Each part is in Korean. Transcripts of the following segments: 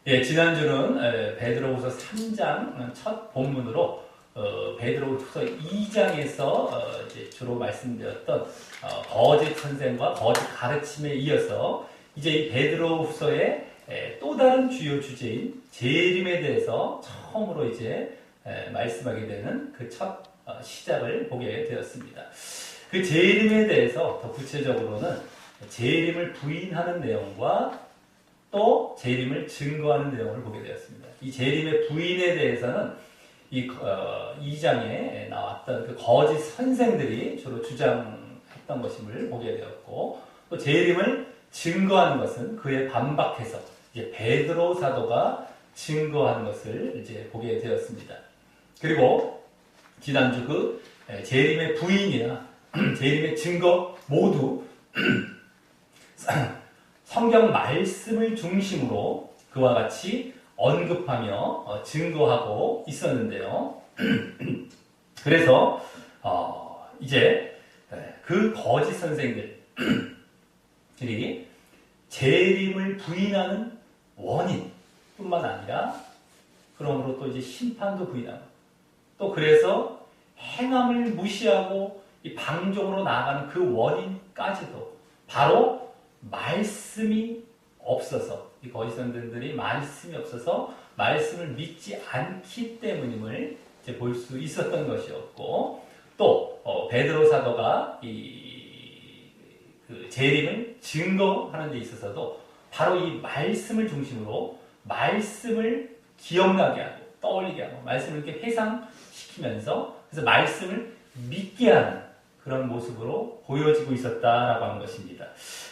예, 지난주는 베드로후서 3장 첫 본문으로 베드로후서 2장에서 이제 주로 말씀드렸던 거짓 선생과 거짓 가르침에 이어서 이제 이 베드로후서의 또 다른 주요 주제인 재림에 대해서 처음으로 이제 말씀하게 되는 그 첫 시작을 보게 되었습니다. 그 재림에 대해서 더 구체적으로는 재림을 부인하는 내용과 또 재림을 증거하는 내용을 보게 되었습니다. 이 재림의 부인에 대해서는 이 2장에 나왔던 그 거짓 선생들이 주로 주장했던 것임을 보게 되었고, 또 재림을 증거하는 것은 그에 반박해서 이제 베드로 사도가 증거하는 것을 이제 보게 되었습니다. 그리고 지난주 그 재림의 부인이나 재림의 증거 모두 성경 말씀을 중심으로 그와 같이 언급하며 증거하고 있었는데요. 그래서 이제 그 거짓 선생들이 재림을 부인하는 원인뿐만 아니라 그러므로 또 이제 심판도 부인하고 또 그래서 행함을 무시하고 이 방종으로 나아가는 그 원인까지도 바로 말씀이 없어서, 이 거짓 선생들이 말씀이 없어서 말씀을 믿지 않기 때문임을 이제 볼 수 있었던 것이었고, 또 베드로 사도가 그 재림을 증거하는 데 있어서도 바로 이 말씀을 중심으로 말씀을 기억나게 하고 떠올리게 하고 말씀을 이렇게 회상시키면서 그래서 말씀을 믿게 하는 그런 모습으로 보여지고 있었다라고 하는 것입니다.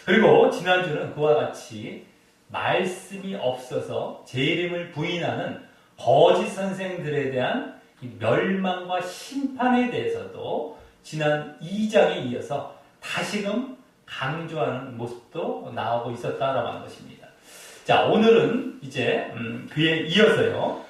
그리고 지난주는 그와 같이 말씀이 없어서 재림을 부인하는 거짓 선생들에 대한 멸망과 심판에 대해서도 지난 2장에 이어서 다시금 강조하는 모습도 나오고 있었다라고 하는 것입니다. 자, 오늘은 이제 그에 이어서요,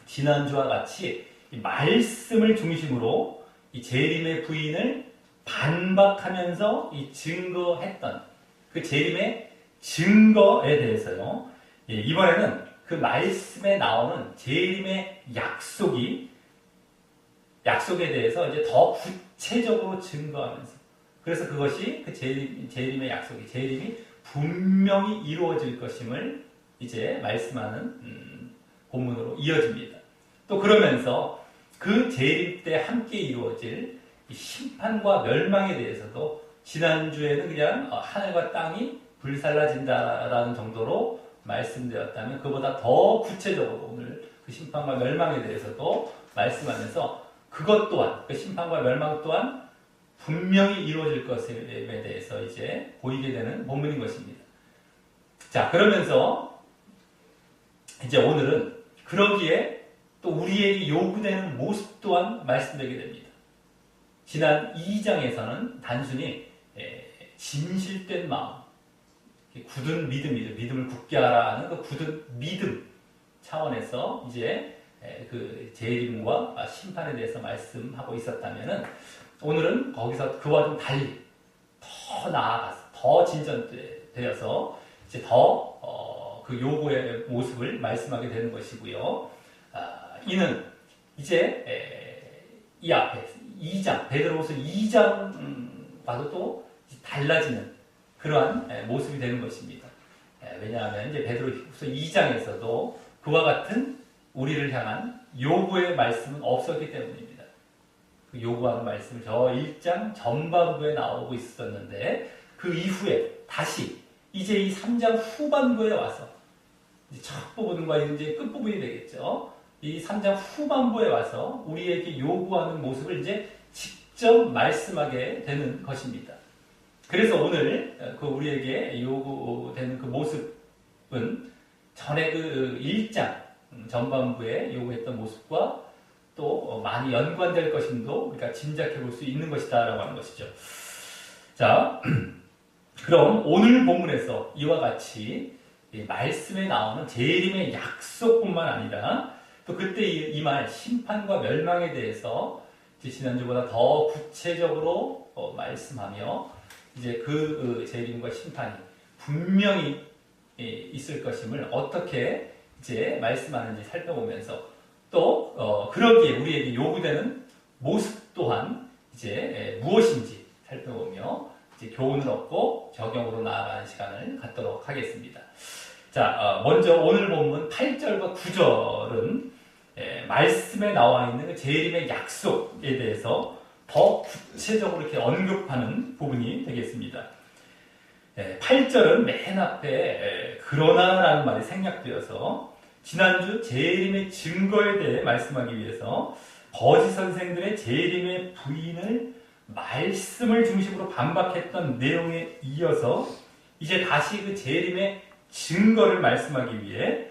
지난주와 같이 말씀을 중심으로 이 재림의 부인을 반박하면서 이 증거했던 그 재림의 증거에 대해서요, 이번에는 그 말씀에 나오는 재림의 약속에 대해서 이제 더 구체적으로 증거하면서, 그래서 그것이 그 재림의 약속이, 재림이 분명히 이루어질 것임을 이제 말씀하는 본문으로 이어집니다. 또 그러면서 그 재림 때 함께 이루어질 심판과 멸망에 대해서도 지난주에는 그냥 하늘과 땅이 불살라진다라는 정도로 말씀드렸다면 그보다 더 구체적으로 오늘 그 심판과 멸망에 대해서도 말씀하면서 그것 또한, 그 심판과 멸망 또한 분명히 이루어질 것에 대해서 이제 보이게 되는 본문인 것입니다. 자, 그러면서 이제 오늘은 그러기에 또 우리에게 요구되는 모습 또한 말씀드리게 됩니다. 지난 2장에서는 단순히 진실된 마음, 굳은 믿음이죠. 믿음을 굳게 하라는 그 굳은 믿음 차원에서 이제 그 재림과 심판에 대해서 말씀하고 있었다면은 오늘은 거기서 그와 좀 달리 더 나아가서 더 진전되어서 이제 더 그 요구의 모습을 말씀하게 되는 것이고요. 이는 이제 이 앞에 2장, 베드로후서 2장과도 또 달라지는 그러한 모습이 되는 것입니다. 왜냐하면 이제 베드로후서 2장에서도 그와 같은 우리를 향한 요구의 말씀은 없었기 때문입니다. 그 요구하는 말씀은 저 1장 전반부에 나오고 있었는데 그 이후에 다시 이제 이 3장 후반부에 와서 이제 첫 부분과 이제 끝 부분이 되겠죠. 이 3장 후반부에 와서 우리에게 요구하는 모습을 이제 직접 말씀하게 되는 것입니다. 그래서 오늘 그 우리에게 요구되는 그 모습은 전에 그 1장 전반부에 요구했던 모습과 또 많이 연관될 것임도 우리가 짐작해 볼 수 있는 것이다라고 하는 것이죠. 자, 그럼 오늘 본문에서 이와 같이 말씀에 나오는 재림의 약속뿐만 아니라 또 그때 임할 심판과 멸망에 대해서 지난주보다 더 구체적으로 말씀하며 이제 그 재림과 심판이 분명히 있을 것임을 어떻게 이제 말씀하는지 살펴보면서 또 그러기에 우리에게 요구되는 모습 또한 이제 무엇인지 살펴보며 이제 교훈을 얻고 적용으로 나아가는 시간을 갖도록 하겠습니다. 자, 먼저 오늘 본문 8절과 9절은 말씀에 나와 있는 그 재림의 약속에 대해서 더 구체적으로 이렇게 언급하는 부분이 되겠습니다. 8절은 맨 앞에 그러나라는 말이 생략되어서 지난주 재림의 증거에 대해 말씀하기 위해서 거짓 선생들의 재림의 부인을 말씀을 중심으로 반박했던 내용에 이어서 이제 다시 그 재림의 증거를 말씀하기 위해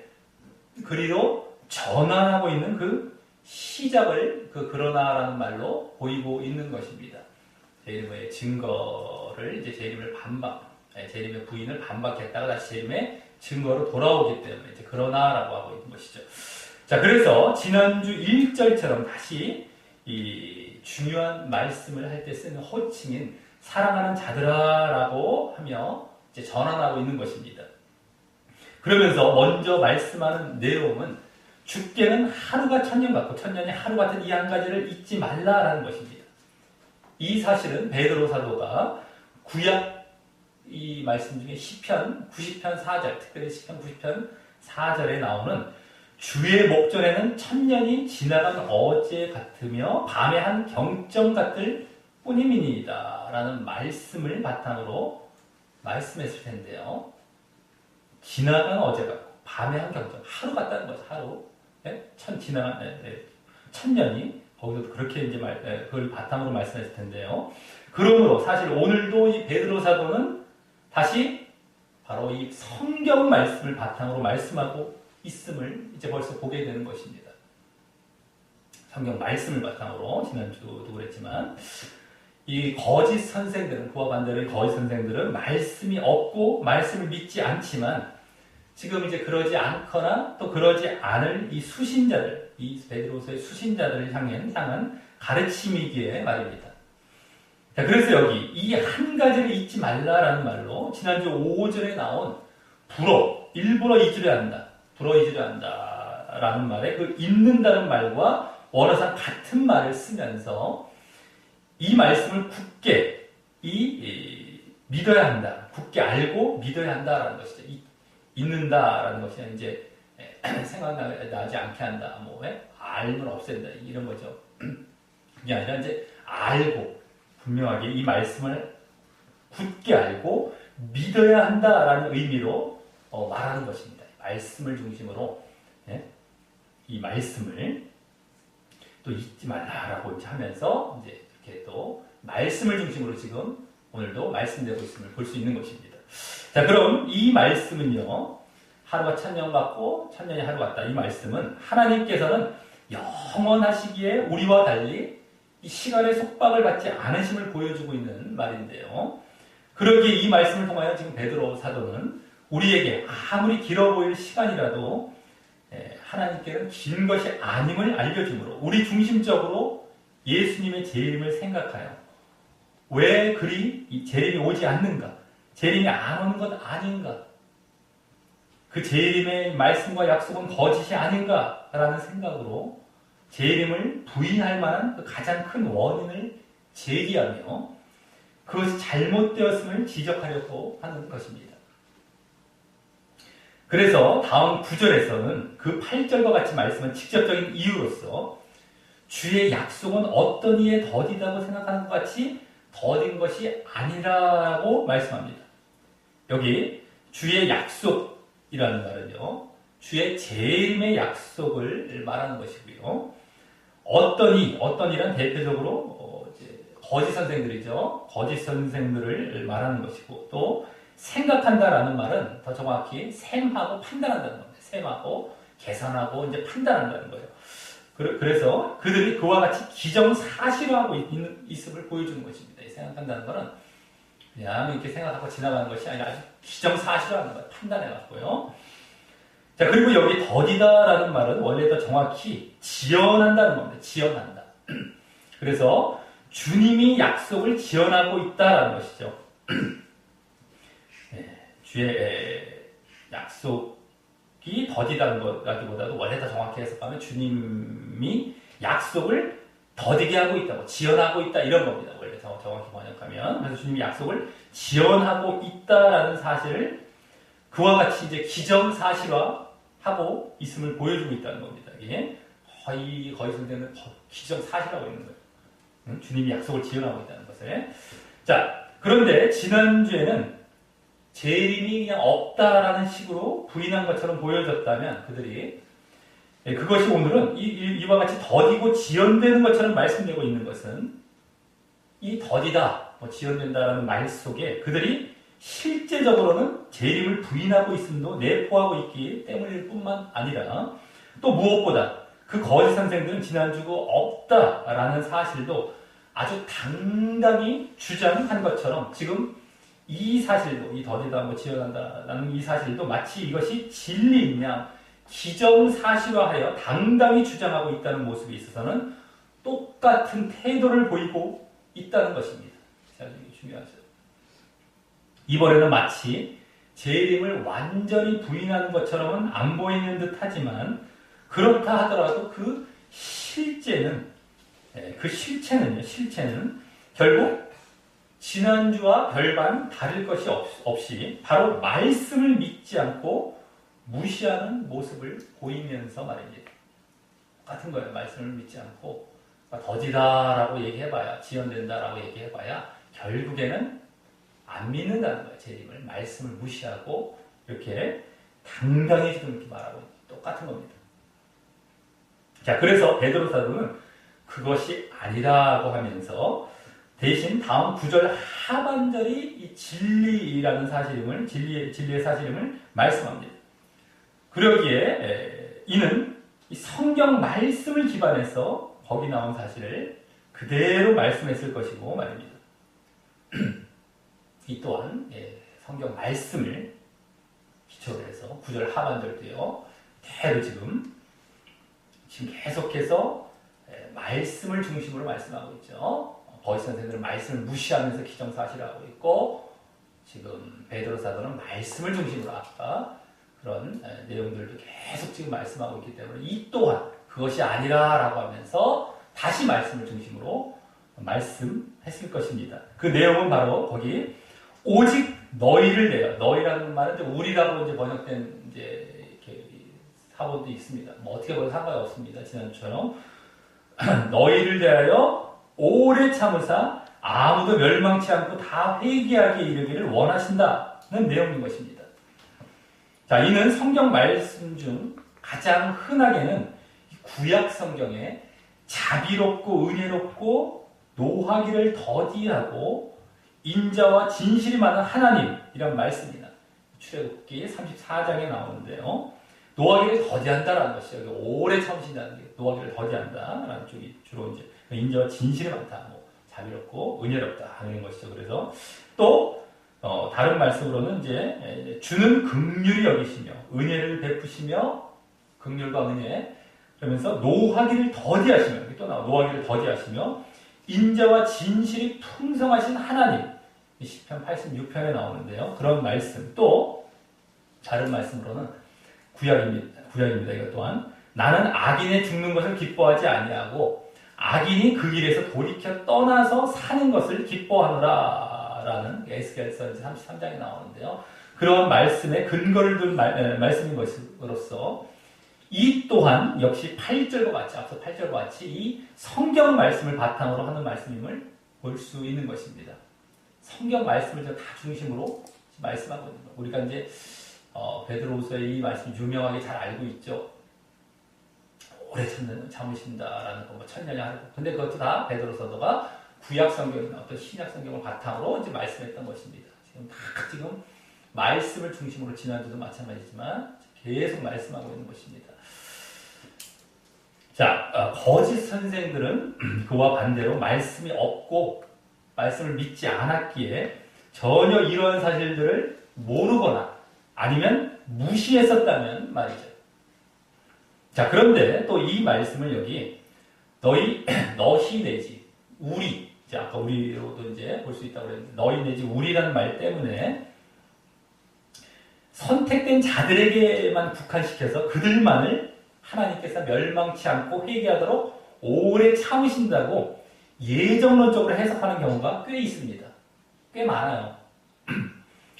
그리로 전환하고 있는 그 시작을 그러나라는 말로 보이고 있는 것입니다. 재림의 증거를 이제 재림의 부인을 반박했다가 다시 재림의 증거로 돌아오기 때문에 이제 그러나라고 하고 있는 것이죠. 자, 그래서 지난주 1절처럼 다시 이 중요한 말씀을 할 때 쓰는 호칭인 사랑하는 자들아라고 하며 이제 전환하고 있는 것입니다. 그러면서 먼저 말씀하는 내용은 주께는 하루가 천년 같고 천년이 하루 같은 이 한 가지를 잊지 말라라는 것입니다. 이 사실은 베드로 사도가 구약 이 말씀 중에 시편 90편 4절, 특별히 시편 90편 4절에 나오는 주의 목전에는 천년이 지나간 어제 같으며 밤의 한 경점 같을 뿐임이니이다 라는 말씀을 바탕으로 말씀했을 텐데요. 지나간 어제 같고 밤의 한 경점, 하루 같다는 거죠. 하루. 천년이 거기서 그렇게 이제 그걸 바탕으로 말씀했을 텐데요. 그러므로 사실 오늘도 이 베드로 사도는 다시 바로 이 성경 말씀을 바탕으로 말씀하고 있음을 이제 벌써 보게 되는 것입니다. 성경 말씀을 바탕으로 지난주도 그랬지만 이 거짓 선생들은 그와 반대로 거짓 선생들은 말씀이 없고 말씀을 믿지 않지만 지금 이제 그러지 않거나 또 그러지 않을 이 수신자들, 이 베드로서의 수신자들을 향한 가르침이기에 말입니다. 자, 그래서 여기 이 한 가지를 잊지 말라라는 말로 지난주 5절에 나온 일부러 잊으려 한다 라는 말에 그 잊는다는 말과 원어상 같은 말을 쓰면서 이 말씀을 굳게 믿어야 한다. 굳게 알고 믿어야 한다라는 것이죠. 잊는다라는 것이 이제 생각나지 않게 한다. 알면 없앤다. 이런 거죠. 그게 아니라 이제 알고 분명하게 이 말씀을 굳게 알고 믿어야 한다라는 의미로 말하는 것입니다. 말씀을 중심으로 이 말씀을 또 잊지 말라라고 하면서 이제 이렇게 또 말씀을 중심으로 지금 오늘도 말씀되고 있음을 볼 수 있는 것입니다. 자, 그럼 이 말씀은요, 하루가 천년 같고 천년이 하루 같다. 이 말씀은 하나님께서는 영원하시기에 우리와 달리 이 시간의 속박을 받지 않으심을 보여주고 있는 말인데요. 그러기에 이 말씀을 통하여 지금 베드로 사도는 우리에게 아무리 길어 보일 시간이라도 하나님께는 긴 것이 아님을 알려주므로 우리 중심적으로 예수님의 재림을 생각하여 왜 그리 이 재림이 오지 않는가? 재림이 안 오는 것 아닌가? 그 재림의 말씀과 약속은 거짓이 아닌가라는 생각으로 재림을 부인할 만한 그 가장 큰 원인을 제기하며 그것이 잘못되었음을 지적하려고 하는 것입니다. 그래서 다음 9절에서는 그 8절과 같이 말씀한 직접적인 이유로서 주의 약속은 어떤 이에 더디다고 생각하는 것 같이 더딘 것이 아니라고 말씀합니다. 여기 주의 약속이라는 말은요, 주의 재림의 약속을 말하는 것이고요. 어떤 이란 대표적으로 거짓 선생들이죠. 거짓 선생들을 말하는 것이고 또 생각한다라는 말은 더 정확히 셈하고 판단한다는 겁니다. 셈하고 계산하고 이제 판단한다는 거예요. 그래서 그들이 그와 같이 기정사실화하고 있음을 보여주는 것입니다. 생각한다는 것은 그냥 이렇게 생각하고 지나가는 것이 아니라 아주 기정사실화하는 거예요. 판단해갖고요. 자, 그리고 여기 더디다라는 말은 원래 더 정확히 지연한다는 겁니다. 지연한다. 그래서 주님이 약속을 지연하고 있다라는 것이죠. 주의 약속 더디다는 것라기보다도 원래 더 정확히 해석하면 주님이 약속을 더디게 하고 있다고, 지연하고 있다, 이런 겁니다. 원래 정확히 번역하면. 그래서 주님이 약속을 지연하고 있다라는 사실을 그와 같이 이제 기정사실화하고 있음을 보여주고 있다는 겁니다. 이게 거의 성경은 기정사실화하고 있는 거예요. 주님이 약속을 지연하고 있다는 것을. 자, 그런데 지난주에는 재림이 그냥 없다라는 식으로 부인한 것처럼 보여졌다면 그들이, 그것이 오늘은 이와 같이 더디고 지연되는 것처럼 말씀되고 있는 것은 이 더디다, 지연된다라는 말 속에 그들이 실제적으로는 재림을 부인하고 있음도 내포하고 있기 때문일 뿐만 아니라, 또 무엇보다 그 거짓 선생들은 지난주가 없다라는 사실도 아주 당당히 주장한 것처럼 지금 이 사실도, 이 더디다, 지연한다라는 이 사실도 마치 이것이 진리인 양 기정사실화하여 당당히 주장하고 있다는 모습에 있어서는 똑같은 태도를 보이고 있다는 것입니다. 자, 이게 중요하죠. 이번에는 마치 재림을 완전히 부인하는 것처럼은 안 보이는 듯 하지만, 그렇다 하더라도 그 실체는 결국 지난주와 별반 다를 것이 없이 바로 말씀을 믿지 않고 무시하는 모습을 보이면서 말입니다. 똑같은 거예요. 말씀을 믿지 않고 더디다라고 얘기해봐야, 지연된다라고 얘기해봐야 결국에는 안 믿는다는 거예요. 재림을, 말씀을 무시하고 이렇게 당당히 지금 이렇게 말하고 똑같은 겁니다. 자, 그래서 베드로 사도는 그것이 아니라고 하면서 대신 다음 9절 하반절이 이 진리라는 사실임을, 진리의 사실임을 말씀합니다. 그러기에 이는 이 성경 말씀을 기반해서 거기 나온 사실을 그대로 말씀했을 것이고 말입니다. 이 또한 성경 말씀을 기초로 해서 9절 하반절도요, 그대로 지금 계속해서 말씀을 중심으로 말씀하고 있죠. 거짓 선생들은 말씀을 무시하면서 기정사실화하고 있고, 지금 베드로 사도는 말씀을 중심으로 아까 그런 내용들도 계속 지금 말씀하고 있기 때문에 이 또한 그것이 아니라라고 하면서 다시 말씀을 중심으로 말씀했을 것입니다. 그 내용은 바로 거기 오직 너희를 내어, 너희라는 말은 이제 우리라고 이제 번역된 이제 이렇게 사본도 있습니다. 뭐 어떻게 보면 상관이 없습니다. 지난주처럼 너희를 대하여 오래 참으사 아무도 멸망치 않고 다 회개하게 이르기를 원하신다는 내용인 것입니다. 자, 이는 성경 말씀 중 가장 흔하게는 구약 성경에 자비롭고 은혜롭고 노하기를 더디하고 인자와 진실이 많은 하나님이란 말씀이나 출애굽기 34장에 나오는데요. 노하기를 더디한다라는 것이 여기 오래 참으신다는 게 노하기를 더디한다라는 쪽이 주로 이제 인자와 진실이 많다, 자비롭고 은혜롭다 하는 것이죠. 그래서 또 다른 말씀으로는 이제 주는 긍휼히 여기시며 은혜를 베푸시며, 긍휼과 은혜, 그러면서 노하기를 더디하시며, 또 나와 노하기를 더디하시며 인자와 진실이 풍성하신 하나님, 시편 86편에 나오는데요. 그런 말씀, 또 다른 말씀으로는 구약입니다. 이것 또한 나는 악인의 죽는 것을 기뻐하지 아니하고 악인이 그 길에서 돌이켜 떠나서 사는 것을 기뻐하노라 라는 에스겔서 33장에 나오는데요. 그런 말씀에 근거를 둔 말씀인 것으로서 이 또한 역시 8절과 같이, 앞서 8절과 같이 이 성경 말씀을 바탕으로 하는 말씀임을 볼 수 있는 것입니다. 성경 말씀을 다 중심으로 말씀하고 있는 거예요. 우리가 이제 베드로후서의 이 말씀 유명하게 잘 알고 있죠. 오래 참으신다라는 거, 천년이 하고. 근데 그것도 다 베드로 사도가 구약 성경이나 어떤 신약 성경을 바탕으로 이제 말씀했던 것입니다. 지금 말씀을 중심으로, 지난주도 마찬가지지만 계속 말씀하고 있는 것입니다. 자, 거짓 선생들은 그와 반대로 말씀이 없고 말씀을 믿지 않았기에 전혀 이러한 사실들을 모르거나 아니면 무시했었다면 말이죠. 자, 그런데 또 이 말씀을 여기 너희 내지 우리, 자, 아까 우리로도 이제 볼 수 있다고 그랬는데 너희 내지 우리라는 말 때문에 선택된 자들에게만 국한시켜서 그들만을 하나님께서 멸망치 않고 회개하도록 오래 참으신다고 예정론적으로 해석하는 경우가 꽤 있습니다. 꽤 많아요.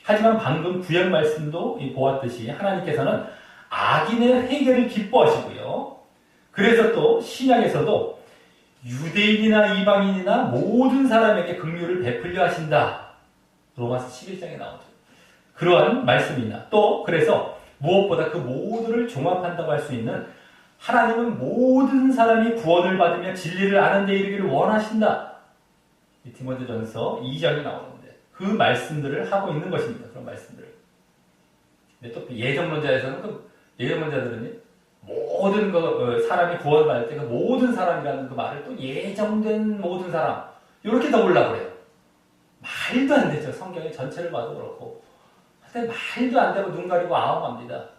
하지만 방금 구약 말씀도 보았듯이 하나님께서는 악인의 회개를 기뻐하시고요. 그래서 또 신약에서도 유대인이나 이방인이나 모든 사람에게 긍휼을 베풀려 하신다. 로마서 11장에 나오죠. 그러한 말씀이나 또 그래서 무엇보다 그 모두를 종합한다고 할 수 있는 하나님은 모든 사람이 구원을 받으며 진리를 아는 데 이르기를 원하신다. 디모데전서 2장이 나오는데 그 말씀들을 하고 있는 것입니다. 그런 말씀들을. 근데 또 예정론자에서는 예정론자들은 모든 사람이 구원받을 때 그 모든 사람이라는 그 말을 또 예정된 모든 사람 이렇게 넣으려고 그래요. 말도 안 되죠. 성경의 전체를 봐도 그렇고. 하여튼 말도 안 되고 눈 가리고 아웅합니다.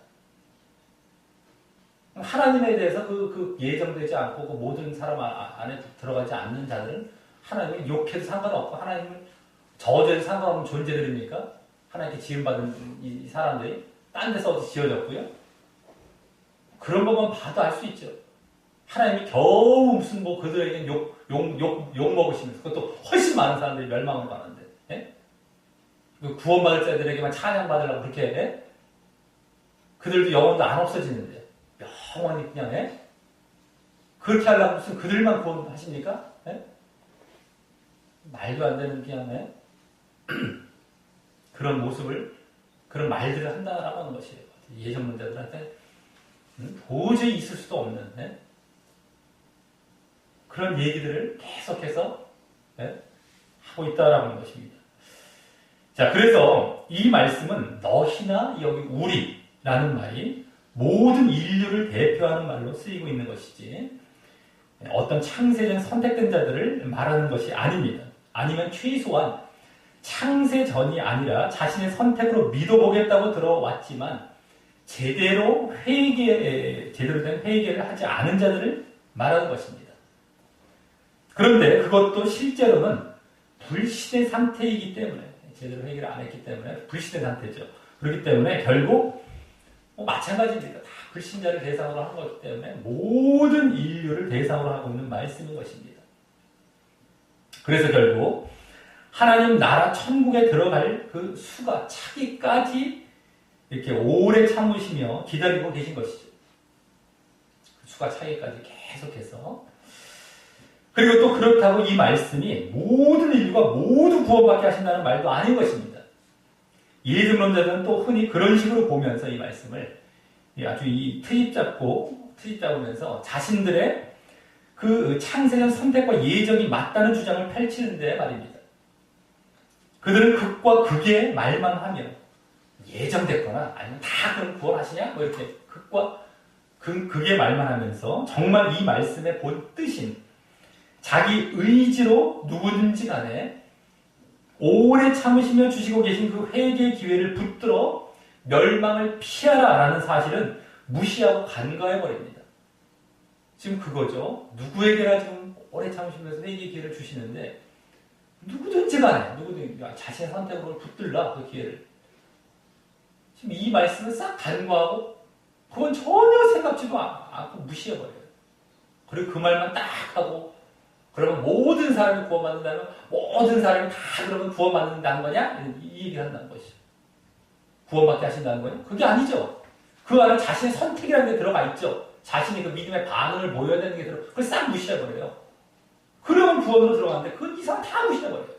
하나님에 대해서 그 예정되지 않고 그 모든 사람 안에 들어가지 않는 자들은 하나님을 욕해도 상관없고 하나님을 저주해도 상관없는 존재들입니까? 하나님께 지음받은 이 사람들이 딴 데서 어디 지어졌고요. 그런 것만 봐도 알 수 있죠. 하나님이 겨우 무슨 그들에게 욕 먹으시면서 그것도 훨씬 많은 사람들이 멸망을 받는데, 예? 구원받을 자들에게만 찬양받으려고 그렇게, 예? 그들도 영혼도 안 없어지는데, 영원히 그냥, 예? 그렇게 하려고 무슨 그들만 구원하십니까? 예? 말도 안 되는 그냥, 예? 그런 모습을, 그런 말들을 한다라고 하는 것이에요. 예정론자들한테 도저히 있을 수도 없는, 예? 그런 얘기들을 계속해서, 예? 하고 있다라고 하는 것입니다. 자, 그래서 이 말씀은 너희나 여기 우리라는 말이 모든 인류를 대표하는 말로 쓰이고 있는 것이지 어떤 창세전 선택된 자들을 말하는 것이 아닙니다. 아니면 최소한 창세전이 아니라 자신의 선택으로 믿어보겠다고 들어왔지만 제대로 된 회개를 하지 않은 자들을 말하는 것입니다. 그런데 그것도 실제로는 불신의 상태이기 때문에 제대로 회개를 안 했기 때문에 불신의 상태죠. 그렇기 때문에 결국 마찬가지입니다. 다 불신자를 대상으로 한 거기 때문에 모든 인류를 대상으로 하고 있는 말씀인 것입니다. 그래서 결국 하나님 나라 천국에 들어갈 그 수가 차기까지 이렇게 오래 참으시며 기다리고 계신 것이죠. 그 수가 차기까지 계속해서. 그리고 또 그렇다고 이 말씀이 모든 인류가 모두 구원받게 하신다는 말도 아닌 것입니다. 예정론자들은 또 흔히 그런 식으로 보면서 이 말씀을 아주 트집 잡으면서 자신들의 그 창세전 선택과 예정이 맞다는 주장을 펼치는데 말입니다. 그들은 극과 극의 말만 하며 예정됐거나 아니면 다 그럼 구원하시냐? 이렇게 극과 극의 말만 하면서 정말 이 말씀의 본 뜻인 자기 의지로 누구든지 간에 오래 참으시며 주시고 계신 그 회개의 기회를 붙들어 멸망을 피하라라는 사실은 무시하고 간과해버립니다. 지금 그거죠. 누구에게나 지금 오래 참으시면서 회개의 기회를 주시는데 누구든지 간에 자신의 선택으로 붙들라 그 기회를. 지금 이 말씀은 싹 간과하고 그건 전혀 생각지도 않고 무시해버려요. 그리고 그 말만 딱 하고 그러면 모든 사람이 구원받는다면 모든 사람이 다 그러면 구원받는다는 거냐? 이 얘기를 한다는 것이죠. 구원받게 하신다는 거예요? 그게 아니죠. 그 안에 자신의 선택이라는 게 들어가 있죠. 자신이 그 믿음의 반응을 보여야 되는 게 그걸 싹 무시해버려요. 그러면 구원으로 들어가는데 그 이상 다 무시해버려요.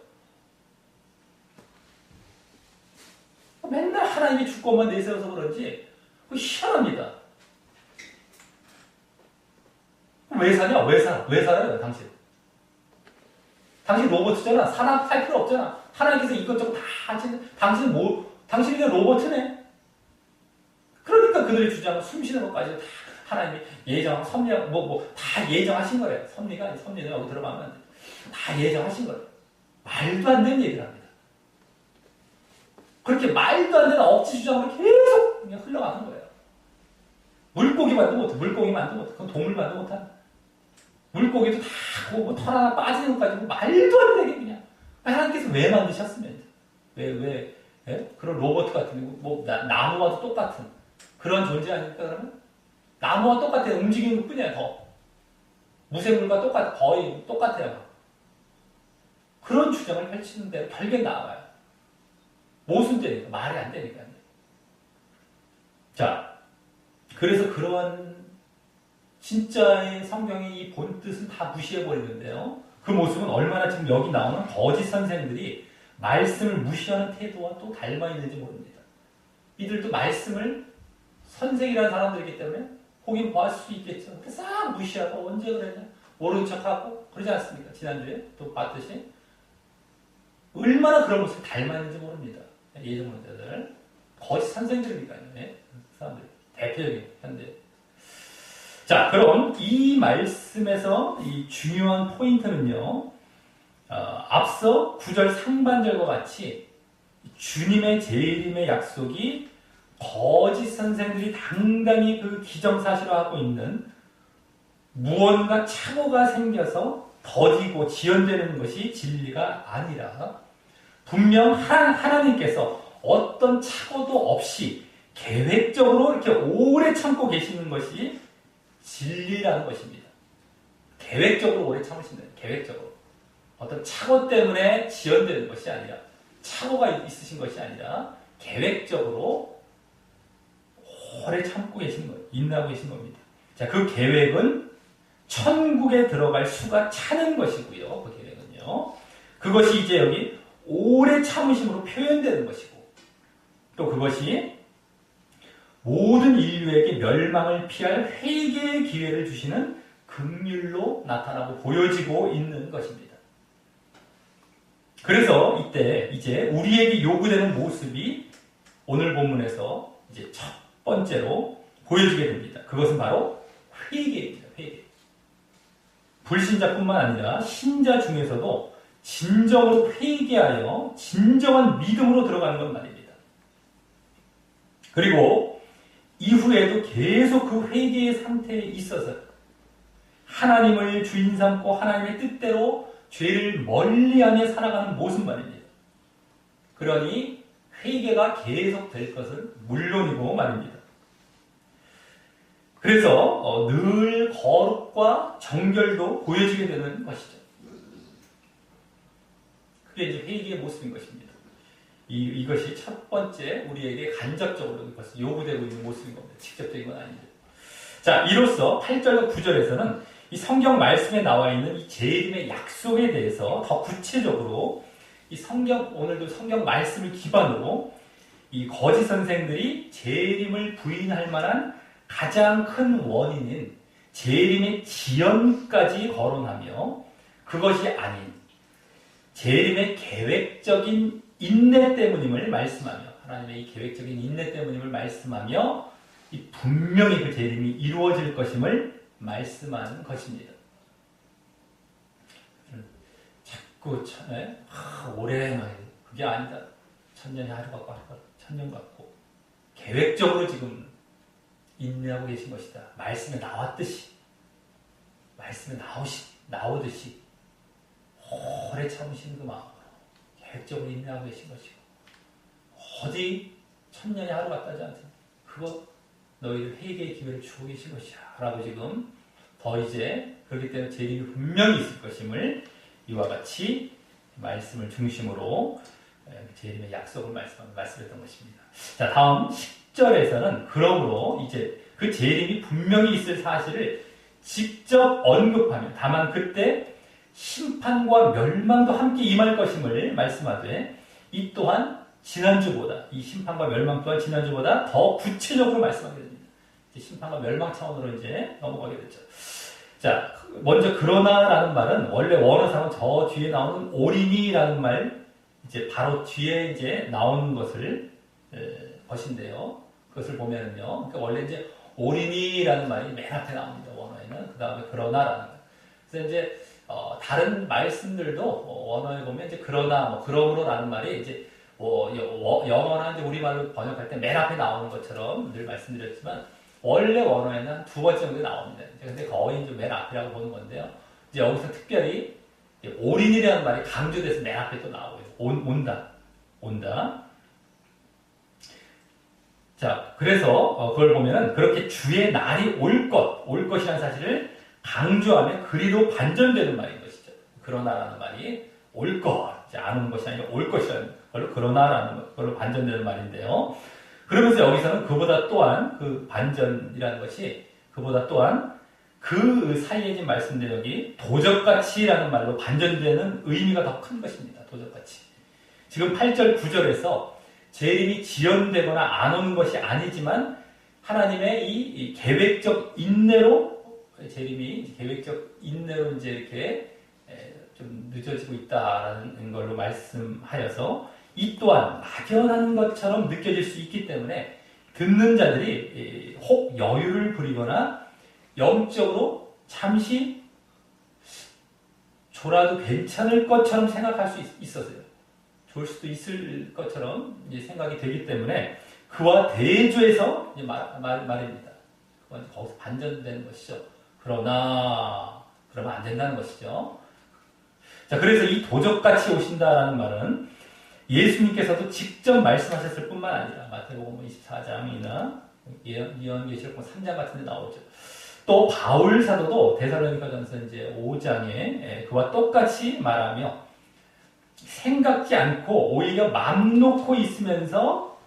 맨날 하나님이 주권만 내세워서 그런지 그거 희한합니다. 왜 사냐? 왜 살아요, 당신? 당신 로봇이잖아. 사람 살 필요 없잖아. 하나님께서 이것저것 다 하시는, 당신이 그냥 로봇이네. 그러니까 그들의 주장은 숨쉬는 것까지 다 하나님이 예정, 섭리, 다 예정하신 거래요. 섭리는 여기 들어가면 안 돼. 다 예정하신 거예요. 말도 안 되는 얘기를 합니다. 그렇게 말도 안 되는 억지 주장으로 계속 그냥 흘러가는 거예요. 물고기만도 못해. 그건 동물만도 못하는. 물고기도 다 털 하나 빠지는 것까지 말도 안 되게 그냥. 하나님께서 왜 만드셨으면 왜 예? 그런 로봇 같은 뭐 나무와도 똑같은 그런 존재 아닙니까 그러면? 나무와 똑같아요. 움직이는 것 뿐이야 더. 무생물과 거의 똑같아요. 그런 주장을 펼치는데 별게 나와요. 모순되니까 말이 안 되니까요. 자, 그래서 그러한 진짜의 성경의 이 본뜻은 다 무시해버리는데요. 그 모습은 얼마나 지금 여기 나오는 거짓 선생들이 말씀을 무시하는 태도와 또 닮아 있는지 모릅니다. 이들도 말씀을 선생이라는 사람들이기 때문에 보긴 보았을 수 있겠죠. 근데 싹 무시하고 언제 그랬냐? 모른 척하고 그러지 않습니까? 지난주에 또 봤듯이 얼마나 그런 모습을 닮아 있는지 모릅니다. 예전 문제들 거짓 선생들이니까요. 네? 사람들 대표적인 현대. 자, 그럼 이 말씀에서 이 중요한 포인트는요. 앞서 9절 상반절과 같이 주님의 재림의 약속이 거짓 선생들이 당당히 그 기정사실화하고 있는 무언가 착오가 생겨서 더디고 지연되는 것이 진리가 아니라 분명 하나님께서 어떤 착오도 없이 계획적으로 이렇게 오래 참고 계시는 것이 진리라는 것입니다. 계획적으로 오래 참으신다. 계획적으로. 어떤 착오 때문에 지연되는 것이 아니라 착오가 있으신 것이 아니라 계획적으로 오래 참고 계신 것, 인내하고 계신 겁니다. 자, 그 계획은 천국에 들어갈 수가 차는 것이고요. 그 계획은요. 그것이 이제 여기 오래 참으심으로 표현되는 것이고 또 그것이 모든 인류에게 멸망을 피할 회개의 기회를 주시는 긍휼로 나타나고 보여지고 있는 것입니다. 그래서 이때 이제 우리에게 요구되는 모습이 오늘 본문에서 이제 첫 번째로 보여지게 됩니다. 그것은 바로 회개입니다. 회개. 불신자뿐만 아니라 신자 중에서도 진정으로 회개하여 진정한 믿음으로 들어가는 것 말입니다. 그리고 이후에도 계속 그 회개의 상태에 있어서 하나님을 주인 삼고 하나님의 뜻대로 죄를 멀리하며 살아가는 모습 말입니다. 그러니 회개가 계속될 것은 물론이고 말입니다. 그래서 늘 거룩과 정결도 보여지게 되는 것이죠. 그게 이제 회개의 모습인 것입니다. 이것이 첫 번째 우리에게 간접적으로 벌써 요구되고 있는 모습인 겁니다. 직접적인 건 아니죠. 자, 이로써 8절과 9절에서는 이 성경 말씀에 나와 있는 이 재림의 약속에 대해서 더 구체적으로 이 오늘도 성경 말씀을 기반으로 이 거짓 선생들이 재림을 부인할 만한 가장 큰 원인인 재림의 지연까지 거론하며 그것이 아닌 재림의 계획적인 인내 때문임을 말씀하며 하나님의 이 계획적인 인내 때문임을 말씀하며 이 분명히 그 재림이 이루어질 것임을 말씀하는 것입니다. 자꾸 오래 그게 아니다. 천년이 하루 같고 천년 같고 계획적으로 지금 인내하고 계신 것이다. 말씀에 나왔듯이 말씀에 나오듯이 오래 참으시는 그 마음으로 계획적으로 인내하고 계신 것이고 어디 천년이 하루 같다 하지 않습니까? 그거 너희들 회개의 기회를 주고 계신 것이야 라고 지금 더 이제 그렇기 때문에 재림이 분명히 있을 것임을 이와 같이 말씀을 중심으로 재림의 약속을 말씀했던 것입니다. 자, 다음 10절에서는 그러므로 이제 그 재림이 분명히 있을 사실을 직접 언급하며 다만 그때 심판과 멸망도 함께 임할 것임을 말씀하되 이 또한 지난주보다 이 심판과 멸망 또한 지난주보다 더 구체적으로 말씀하게 됩니다. 심판과 멸망 차원으로 이제 넘어가게 됐죠. 자, 먼저 그러나라는 말은 원래 원어상은 저 뒤에 나오는 오리니라는 말 이제 바로 뒤에 이제 나오는 것인데요. 그것을 보면은요. 그러니까 원래 이제 오리니라는 말이 맨 앞에 나옵니다. 원어에는 그 다음에 그러나라는 말. 그래서 이제 다른 말씀들도 원어에 보면 이제 그러나 그러므로라는 말이 이제 영어나 이제 우리말로 번역할 때 맨 앞에 나오는 것처럼 늘 말씀드렸지만 원래 원어에는 두 번째 정도 나옵니다. 근데 거의 이제 맨 앞이라고 보는 건데요. 이제 여기서 특별히 올인이라는 말이 강조돼서 맨 앞에 또 나오고 온다. 자, 그래서 그걸 보면은 그렇게 주의 날이 올 것이라는 사실을 강조하면 그리로 반전되는 말인 것이죠. 그러나라는 말이 올 것, 안 오는 것이 아니라 올 것이라는 걸로 그러나라는 걸로 반전되는 말인데요. 그러면서 여기서는 그보다 또한 그 반전이라는 것이 그보다 또한 그 사이에 지금 말씀드린 여기 도적같이라는 말로 반전되는 의미가 더 큰 것입니다. 도적같이. 지금 8절, 9절에서 재림이 지연되거나 안 오는 것이 아니지만 하나님의 이 계획적 인내로 재림이 계획적 인내로 이제 이렇게 좀 늦어지고 있다라는 걸로 말씀하여서 이 또한 막연한 것처럼 느껴질 수 있기 때문에 듣는 자들이 혹 여유를 부리거나 영적으로 잠시 졸아도 괜찮을 것처럼 생각할 수 있어서요. 좋을 수도 있을 것처럼 이제 생각이 되기 때문에 그와 대조해서 이제 말입니다. 그건 거기서 반전되는 것이죠. 그러면 안 된다는 것이죠. 자, 그래서 이 도적같이 오신다라는 말은 예수님께서도 직접 말씀하셨을 뿐만 아니라 마태복음 24장이나 요한계시록 3장 같은 데 나오죠. 또 바울 사도도 데살로니가전서 이제 5장에 그와 똑같이 말하며 생각지 않고 오히려 맘 놓고 있으면서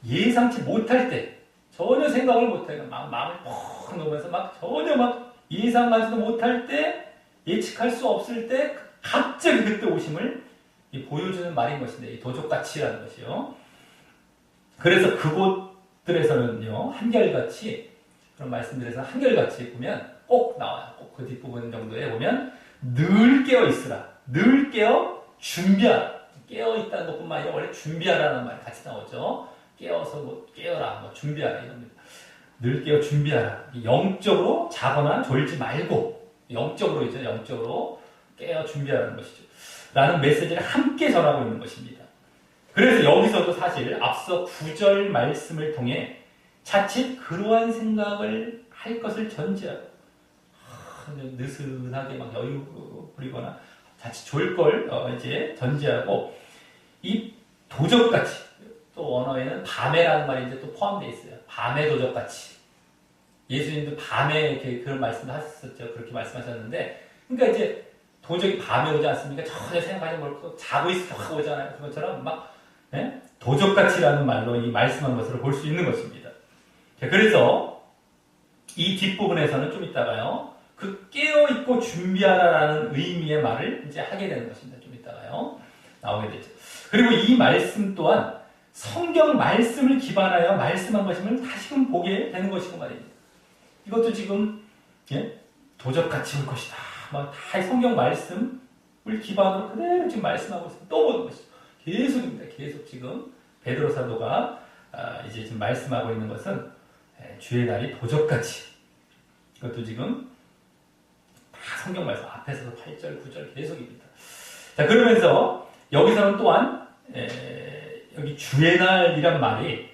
예상치 못할 때 전혀 생각을 못해요. 마음을 퍽 놓으면서 전혀 예상하지도 못할 때 예측할 수 없을 때 갑자기 그때 오심을 보여주는 말인 것인데 이 도적같이라는 것이요. 그래서 그곳들에서는요 한결같이 그런 말씀들에서 한결같이 보면 꼭 나와요. 꼭 그 뒷부분 정도에 보면 늘 깨어 있으라, 늘 깨어 준비하라. 깨어 있다는 것뿐만 아니라 원래 준비하라는 말이 같이 나오죠. 깨어서 깨어라, 준비하라 이겁니다. 늘 깨어 준비하라. 영적으로 자거나 졸지 말고 영적으로 깨어 준비하라는 것이죠. 라는 메시지를 함께 전하고 있는 것입니다. 그래서 여기서도 사실 앞서 9절 말씀을 통해 자칫 그러한 생각을 할 것을 전제하고 느슨하게 여유 부리거나 자칫 좋을 걸 이제 전제하고 이 도적같이 또 언어에는 밤에라는 말이 이제 또 포함되어 있어요. 밤의 도적같이. 예수님도 밤에 이렇게 그런 말씀을 하셨었죠. 그렇게 말씀하셨는데 그러니까 이제 도적이 밤에 오지 않습니까? 전혀 생각하지 말고 자고 있을 때 확 오잖아요. 그것처럼 도적같이라는 말로 이 말씀한 것으로 볼 수 있는 것입니다. 자, 그래서 이 뒷부분에서는 좀 이따가요. 그 깨어있고 준비하라라는 의미의 말을 이제 하게 되는 것입니다. 좀 이따가요. 나오게 되죠. 그리고 이 말씀 또한 성경 말씀을 기반하여 말씀한 것임을 다시금 보게 되는 것이고 말입니다. 이것도 지금 도적같이 올 것이다. 다 성경 말씀을 기반으로 그대로 지금 말씀하고 있습니다. 또 보는 것이죠. 계속입니다. 계속 지금 베드로 사도가 이제 지금 말씀하고 있는 것은 주의 날이 도적같이 이것도 지금 다 성경 말씀 앞에서도 8절, 9절 계속입니다. 자, 그러면서 여기서는 또한 여기 주의 날이란 말이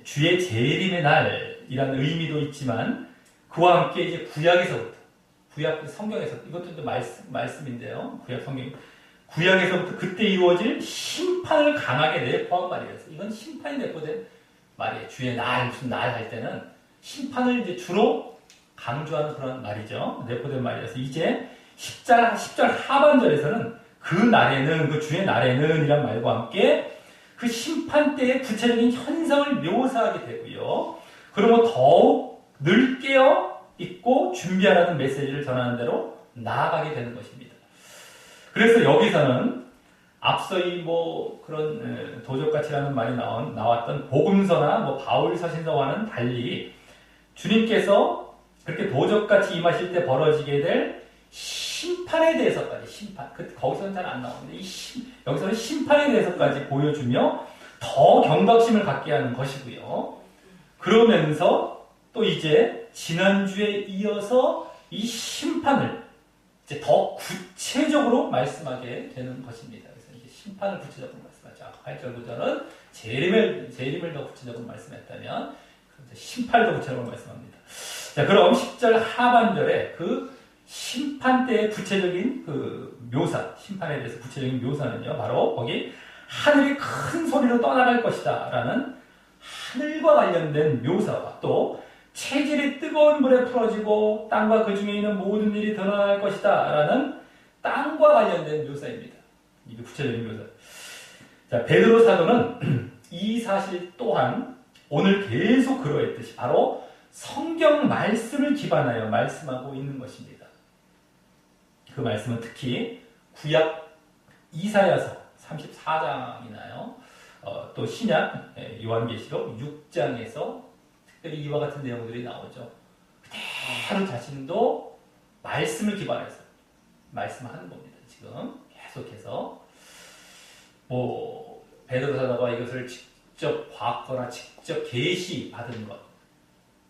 주의 재림의 날이라는 의미도 있지만 그와 함께 이제 구약 성경에서 이것도 말씀인데요. 구약에서부터 그때 이루어질 심판을 강하게 내포한 말이라서 이건 심판이 내포된 말이에요. 주의 날 무슨 날 할 때는 심판을 이제 주로 강조하는 그런 말이죠. 내포된 말이라서 이제 10절 하반절에서는 그 날에는 그 주의 날에는 이란 말과 함께 그 심판 때의 구체적인 현상을 묘사하게 되고요. 그러면 더욱 늘 깨어 있고 준비하라는 메시지를 전하는 대로 나아가게 되는 것입니다. 그래서 여기서는 앞서 그런 도적같이라는 말이 나왔던 복음서나 바울 서신서와는 달리 주님께서 그렇게 도적같이 임하실 때 벌어지게 될 심판에 대해서까지 거기서는 잘 안 나오는데 여기서는 심판에 대해서까지 보여주며 더 경각심을 갖게 하는 것이고요. 그러면서 또 이제 지난주에 이어서 이 심판을 이제 더 구체적으로 말씀하게 되는 것입니다. 그래서 이제 심판을 구체적으로 말씀하죠. 8절 9절은 재림을 더 구체적으로 말씀했다면 심판을 더 구체적으로 말씀합니다. 자, 그럼 10절 하반절에 그 심판 때의 구체적인 그 묘사, 심판에 대해서 구체적인 묘사는요, 바로 거기 하늘이 큰 소리로 떠나갈 것이다 라는 하늘과 관련된 묘사와 또 체질이 뜨거운 불에 풀어지고 땅과 그 중에 있는 모든 일이 드러날 것이다 라는 땅과 관련된 묘사입니다. 이게 구체적인 묘사. 자, 베드로 사도는 이 사실 또한 오늘 계속 그러했듯이 바로 성경 말씀을 기반하여 말씀하고 있는 것입니다. 그 말씀은 특히 구약 이사야서 34장이나요. 또 신약 요한계시록 6장에서 특별히 이와 같은 내용들이 나오죠. 그대로 자신도 말씀을 기반해서 말씀하는 겁니다. 지금 계속해서 베드로 사도가 이것을 직접 봤거나 직접 계시 받은 것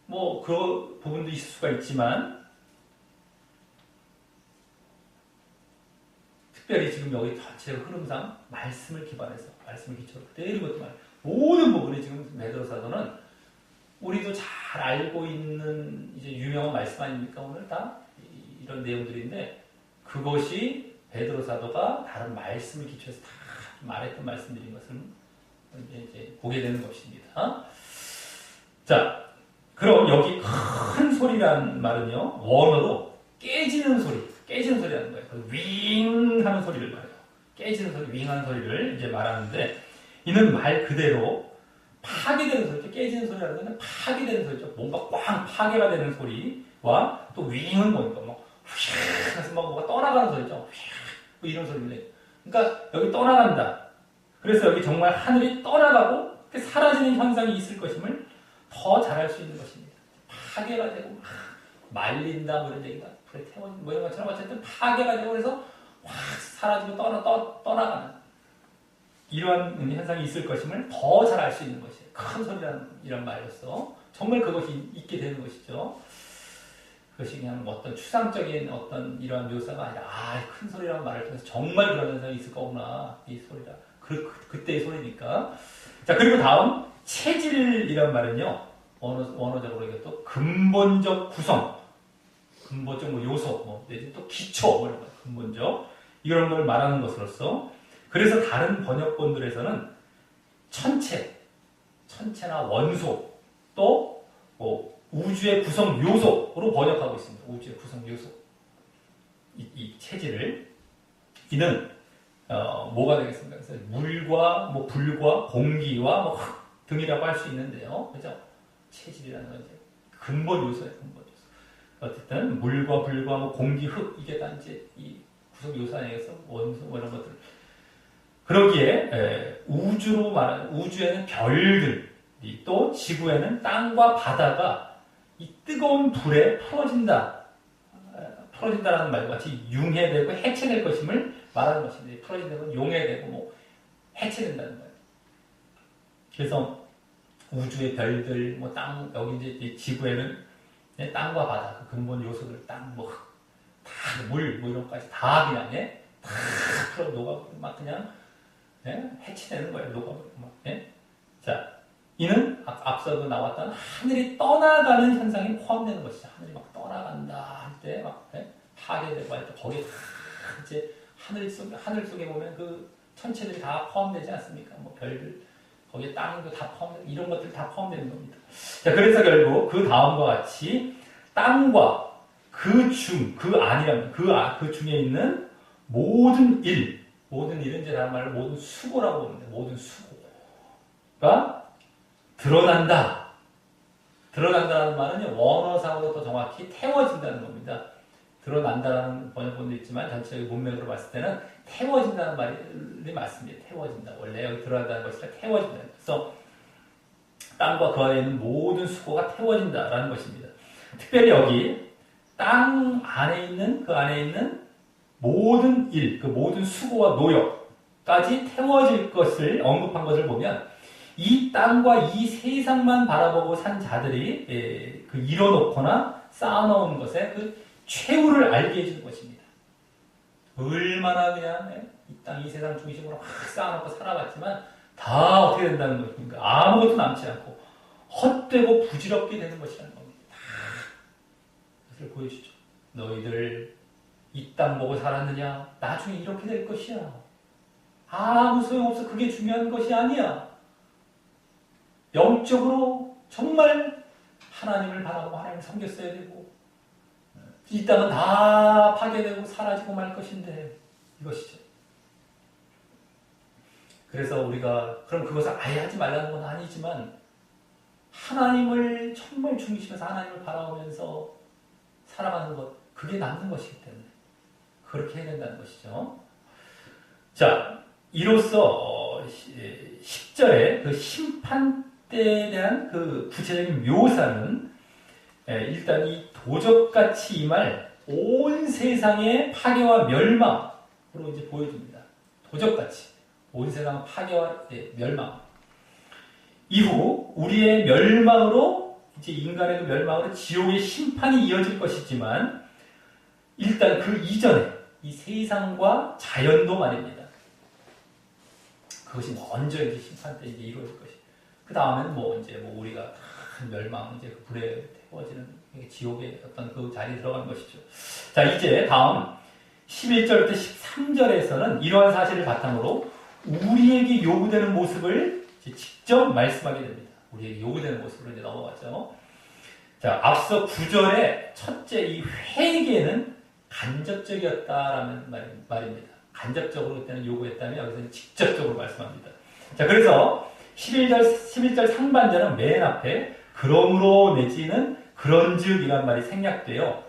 그 부분도 있을 수가 있지만 특별히 지금 여기 전체 흐름상 말씀을 기반해서 말씀을 기초로 그대로 이것도 말 모든 부분이 지금 베드로 사도는 우리도 잘 알고 있는 이제 유명한 말씀 아닙니까? 오늘 다 이런 내용들인데 그것이 베드로 사도가 다른 말씀을 기초해서 다 말했던 말씀들인 것을 이제 보게 되는 것입니다. 자, 그럼 여기 큰 소리라는 말은요 원어로 깨지는 소리라는 거예요. 윙 하는 소리를 말해요. 깨지는 소리, 윙 하는 소리를 이제 말하는데 이는 말 그대로 파괴되는 소리죠. 깨지는 소리라는 것은 파괴되는 소리죠. 뭔가 꽝 파괴가 되는 소리와 또 윙은 뭐니까 휘 해서 뭐가 떠나가는 소리죠. 휘 이런 소리인데 그러니까 여기 떠나간다. 그래서 여기 정말 하늘이 떠나가고 사라지는 현상이 있을 것임을 더 잘할 수 있는 것입니다. 파괴가 되고 말린다 뭐 이런 얘기가 불에 태워진 뭐 이런 것처럼 어쨌든 파괴가 되고 그래서 확 사라지고 떠나가는 이러한 현상이 있을 것임을 더 잘 알 수 있는 것이에요. 큰 소리라는 이런 말로서 정말 그것이 있게 되는 것이죠. 그것이 그냥 어떤 추상적인 어떤 이러한 묘사가 아니라 큰 소리라는 말을 통해서 정말 그런 현상이 있을 거구나 이 소리다. 그때의 소리니까. 자, 그리고 다음 체질이란 말은요 원어적으로 이것도 근본적 구성, 근본적 요소, 내지 또 기초 이런 거 근본적 이런 걸 말하는 것으로서 그래서 다른 번역본들에서는 천체나 원소 또 우주의 구성 요소로 번역하고 있습니다. 우주의 구성 요소 이 체질을 이는 뭐가 되겠습니까? 그래서 물과 불과 공기와 흙 등이라고 할 수 있는데요. 그죠? 체질이라는 건 이제 근본 요소예요. 근본 요소. 어쨌든 물과 불과 공기, 흙 이게 다 이제 이 구성 요소 안에서 원소 이런 것들. 그러기에 우주로 말하는 우주에는 별들이 또 지구에는 땅과 바다가 이 뜨거운 불에 풀어진다라는 말과 같이 융해되고 해체될 것임을 말하는 것입니다. 풀어진다는 용해되고 해체된다는 거예요. 그래서 우주의 별들, 땅, 여기 이제 지구에는 땅과 바다, 그 근본 요소들, 땅, 다, 물, 이런 것까지 다 그냥, 다 풀어 녹아버리고, 그냥, 해체되는 거예요. 녹아버리고, 자, 이는 앞서도 나왔던 하늘이 떠나가는 현상이 포함되는 것이죠. 하늘이 떠나간다 할 때, 파괴되고 할 때, 거기에 다 이제 하늘 속에 보면 그 천체들이 다 포함되지 않습니까? 별들. 거기에 땅도 다 포함되고 이런 것들 다 포함되는 겁니다. 자, 그래서 결국 그 다음과 같이 땅과 그 안이라면 그 중에 있는 모든 일은 이제 다른 말로 모든 수고라고 보는데 모든 수고가 드러난다. 드러난다는 말은 원어상으로 더 정확히 태워진다는 겁니다. 드러난다라는 번역본도 있지만 전체적인 문맥으로 봤을 때는 태워진다는 말이 맞습니다. 태워진다. 원래 여기 드러난다는 것이 태워진다. 그래서 땅과 그 안에 있는 모든 수고가 태워진다라는 것입니다. 특별히 여기 땅 안에 있는 그 안에 있는 모든 일, 그 모든 수고와 노력까지 태워질 것을 언급한 것을 보면 이 땅과 이 세상만 바라보고 산 자들이 그 이뤄놓거나 쌓아놓은 것에 그 최후를 알게 해주는 것입니다. 얼마나 그냥 이 땅, 이 세상 중심으로 막 쌓아놓고 살아봤지만 다 어떻게 된다는 것입니까? 아무것도 남지 않고 헛되고 부질없게 되는 것이라는 겁니다. 그것을 보여주죠. 너희들 이 땅 보고 살았느냐? 나중에 이렇게 될 것이야. 아무 소용없어. 그게 중요한 것이 아니야. 영적으로 정말 하나님을 바라고 하나님을 섬겼어야 되고 이 땅은 다 파괴되고 사라지고 말 것인데 이것이죠. 그래서 우리가 그럼 그것을 아예 하지 말라는 건 아니지만 하나님을 정말 중심에서 하나님을 바라보면서 살아가는 것 그게 남는 것이기 때문에 그렇게 해야 된다는 것이죠. 자, 이로써 10절에 그 심판대에 대한 그 구체적인 묘사는 일단 이 도적같이 임할 온 세상의 파괴와 멸망으로 이제 보여줍니다. 도적같이 온 세상 파괴와 멸망. 이후 우리의 멸망으로 이제 인간의 그 멸망으로 지옥의 심판이 이어질 것이지만 일단 그 이전에 이 세상과 자연도 말입니다. 그것이 먼저 이제 심판 때 이제 이루어질 것이. 그 다음에는 이제 우리가 큰 멸망 이제 그 불에 태워지는 지옥의 어떤 그 자리에 들어가는 것이죠. 자, 이제 다음 11절부터 13절에서는 이러한 사실을 바탕으로 우리에게 요구되는 모습을 직접 말씀하게 됩니다. 우리에게 요구되는 모습으로 이제 넘어가죠. 자, 앞서 9절의 첫째 이 회개는 간접적이었다라는 말입니다. 간접적으로 그때는 요구했다면 여기서는 직접적으로 말씀합니다. 자, 그래서 11절 상반절은 맨 앞에 그러므로 내지는 그런즉이란 말이 생략되어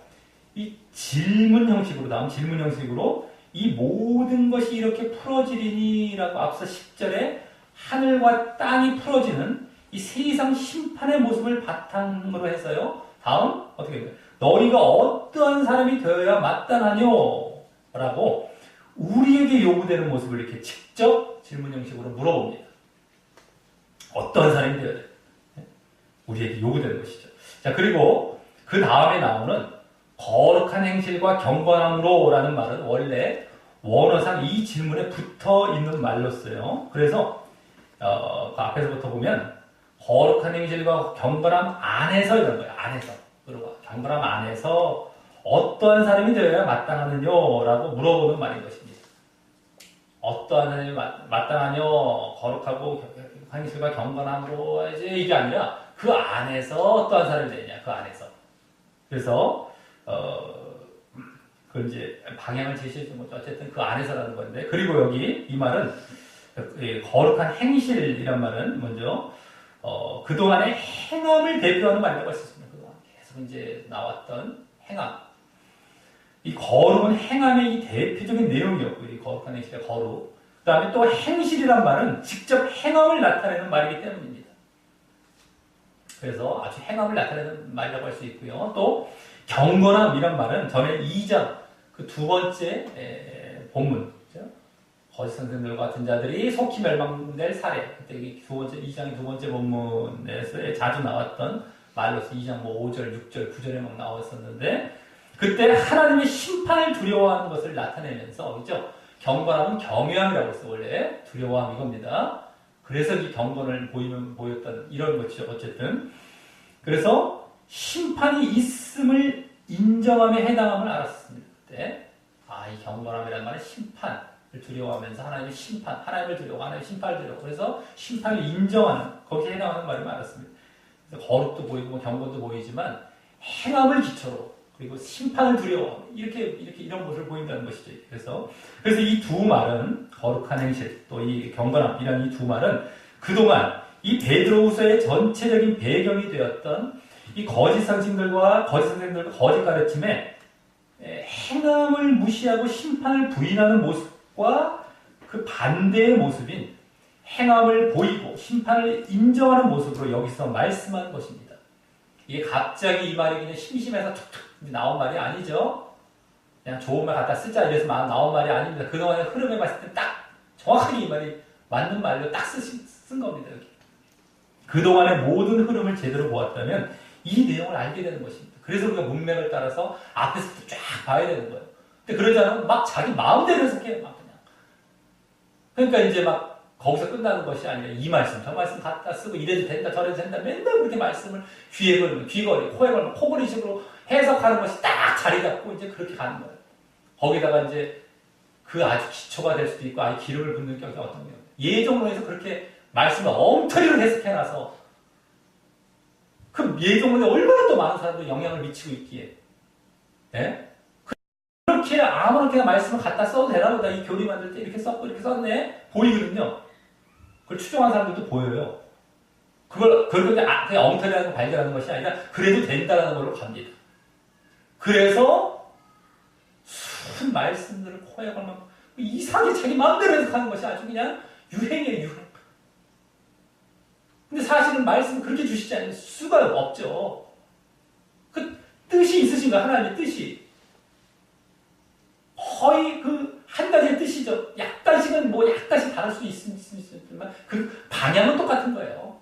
이 질문 형식으로 다음 질문 형식으로 이 모든 것이 이렇게 풀어지리니라고 앞서 10절에 하늘과 땅이 풀어지는 이 세상 심판의 모습을 바탕으로 해서요. 다음 어떻게 돼요? 너희가 어떠한 사람이 되어야 마땅하뇨? 라고 우리에게 요구되는 모습을 이렇게 직접 질문 형식으로 물어봅니다. 어떠한 사람이 되어야 돼? 우리에게 요구되는 것이죠. 자, 그리고 그 다음에 나오는 거룩한 행실과 경건함으로 라는 말은 원래 원어상 이 질문에 붙어 있는 말로써요. 그래서 그 앞에서부터 보면 거룩한 행실과 경건함 안에서 이런 거예요. 안에서. 그리고 경건함 안에서 어떠한 사람이 되어야 마땅하느냐라고 물어보는 말인 것입니다. 어떠한 사람이 마땅하뇨? 거룩하고 행실과 경건함으로 이제 이게 아니라 그 안에서 어떠한 사람이 되느냐? 그 안에서. 그래서 그 이제 방향을 제시해 준 거죠. 어쨌든 그 안에서라는 건데. 그리고 여기 이 말은 거룩한 행실이란 말은 먼저 그동안의 행함을 대표하는 말이라고 할 수 있습니다. 그동안 계속 이제 나왔던 행함. 이 거룩은 행함의 이 대표적인 내용이었고, 이 거룩한 행실의 거룩. 그 다음에 또 행실이란 말은 직접 행함을 나타내는 말이기 때문입니다. 그래서 아주 행함을 나타내는 말이라고 할 수 있고요. 또 경건함이란 말은 전에 2장 그 두 번째 본문, 그렇죠? 거짓 선생들 같은 자들이 속히 멸망될 사례. 그때 두 번째 2장의 두 번째 본문에서 자주 나왔던 말로서 2장 5절, 6절, 9절에 막 나왔었는데 그때 하나님의 심판을 두려워하는 것을 나타내면서 그렇죠? 경건함은 경외함이라고 해서 원래 두려워함 이겁니다. 그래서 이 경건을 보였던 이런 것이죠. 어쨌든 그래서 심판이 있음을 인정함에 해당함을 알았습니다. 그때 이 경건함이라는 말은 심판을 두려워하면서 하나님의 심판, 하나님을 두려워, 하나님의 심판을 두려워. 그래서 심판을 인정하는 거기에 해당하는 말임을 알았습니다. 그래서 거룩도 보이고 경건도 보이지만 행함을 기초로 그리고 심판을 두려워 이런 모습을 보인다는 것이죠. 그래서 이 두 말은 거룩한 행실 또 이 경건함이라는 이 두 말은 그동안 이 베드로후서의 전체적인 배경이 되었던 이 거짓 선생들과 거짓 가르침에 행함을 무시하고 심판을 부인하는 모습과 그 반대의 모습인 행함을 보이고 심판을 인정하는 모습으로 여기서 말씀하는 것입니다. 이게 갑자기 이 말이 그냥 심심해서 툭툭 나온 말이 아니죠. 그냥 좋은 말 갖다 쓰자 이래서 나온 말이 아닙니다. 그동안의 흐름에 봤을 때 딱 정확하게 이 말이 맞는 말로 딱 쓴 겁니다. 여기. 그동안의 모든 흐름을 제대로 보았다면 이 내용을 알게 되는 것입니다. 그래서 우리가 문맥을 따라서 앞에서부터 쫙 봐야 되는 거예요. 근데 그러지 않으면 막 자기 마음대로 해석해요. 막 그냥. 그러니까 이제 막 거기서 끝나는 것이 아니라 이 말씀, 저 말씀 갖다 쓰고 이래도 된다, 저래도 된다 맨날 그렇게 말씀을 귀에 걸면 귀걸이, 코에 걸면 코걸이식으로 해석하는 것이 딱 자리 잡고 이제 그렇게 가는 거예요. 거기다가 이제 그 아주 기초가 될 수도 있고 아주 기름을 붓는 격이 어떤 거예요. 예종론에서 그렇게 말씀을 엉터리로 해석해놔서 그 예종론에 얼마나 또 많은 사람들이 영향을 미치고 있기에 예? 그렇게 아무렇게나 말씀을 갖다 써도 되나 보다. 이 교리 만들 때 이렇게 썼고 이렇게 썼네 보이거든요. 그걸 추종한 사람들도 보여요. 그걸 그냥 엉터리라는 걸 발견하는 것이 아니라 그래도 된다는 걸로 갑니다. 그래서 수많은 말씀들을 코에 걸면 이상하게 자기 마음대로 해석하는 것이 아주 그냥 유행이에요, 유행. 근데 사실은 말씀을 그렇게 주시지 않을 수가 없죠. 그 뜻이 있으신가, 하나님의 뜻이. 거의 그 한 가지의 뜻이죠. 약간씩은 약간씩 다를 수 있지만 그 방향은 똑같은 거예요.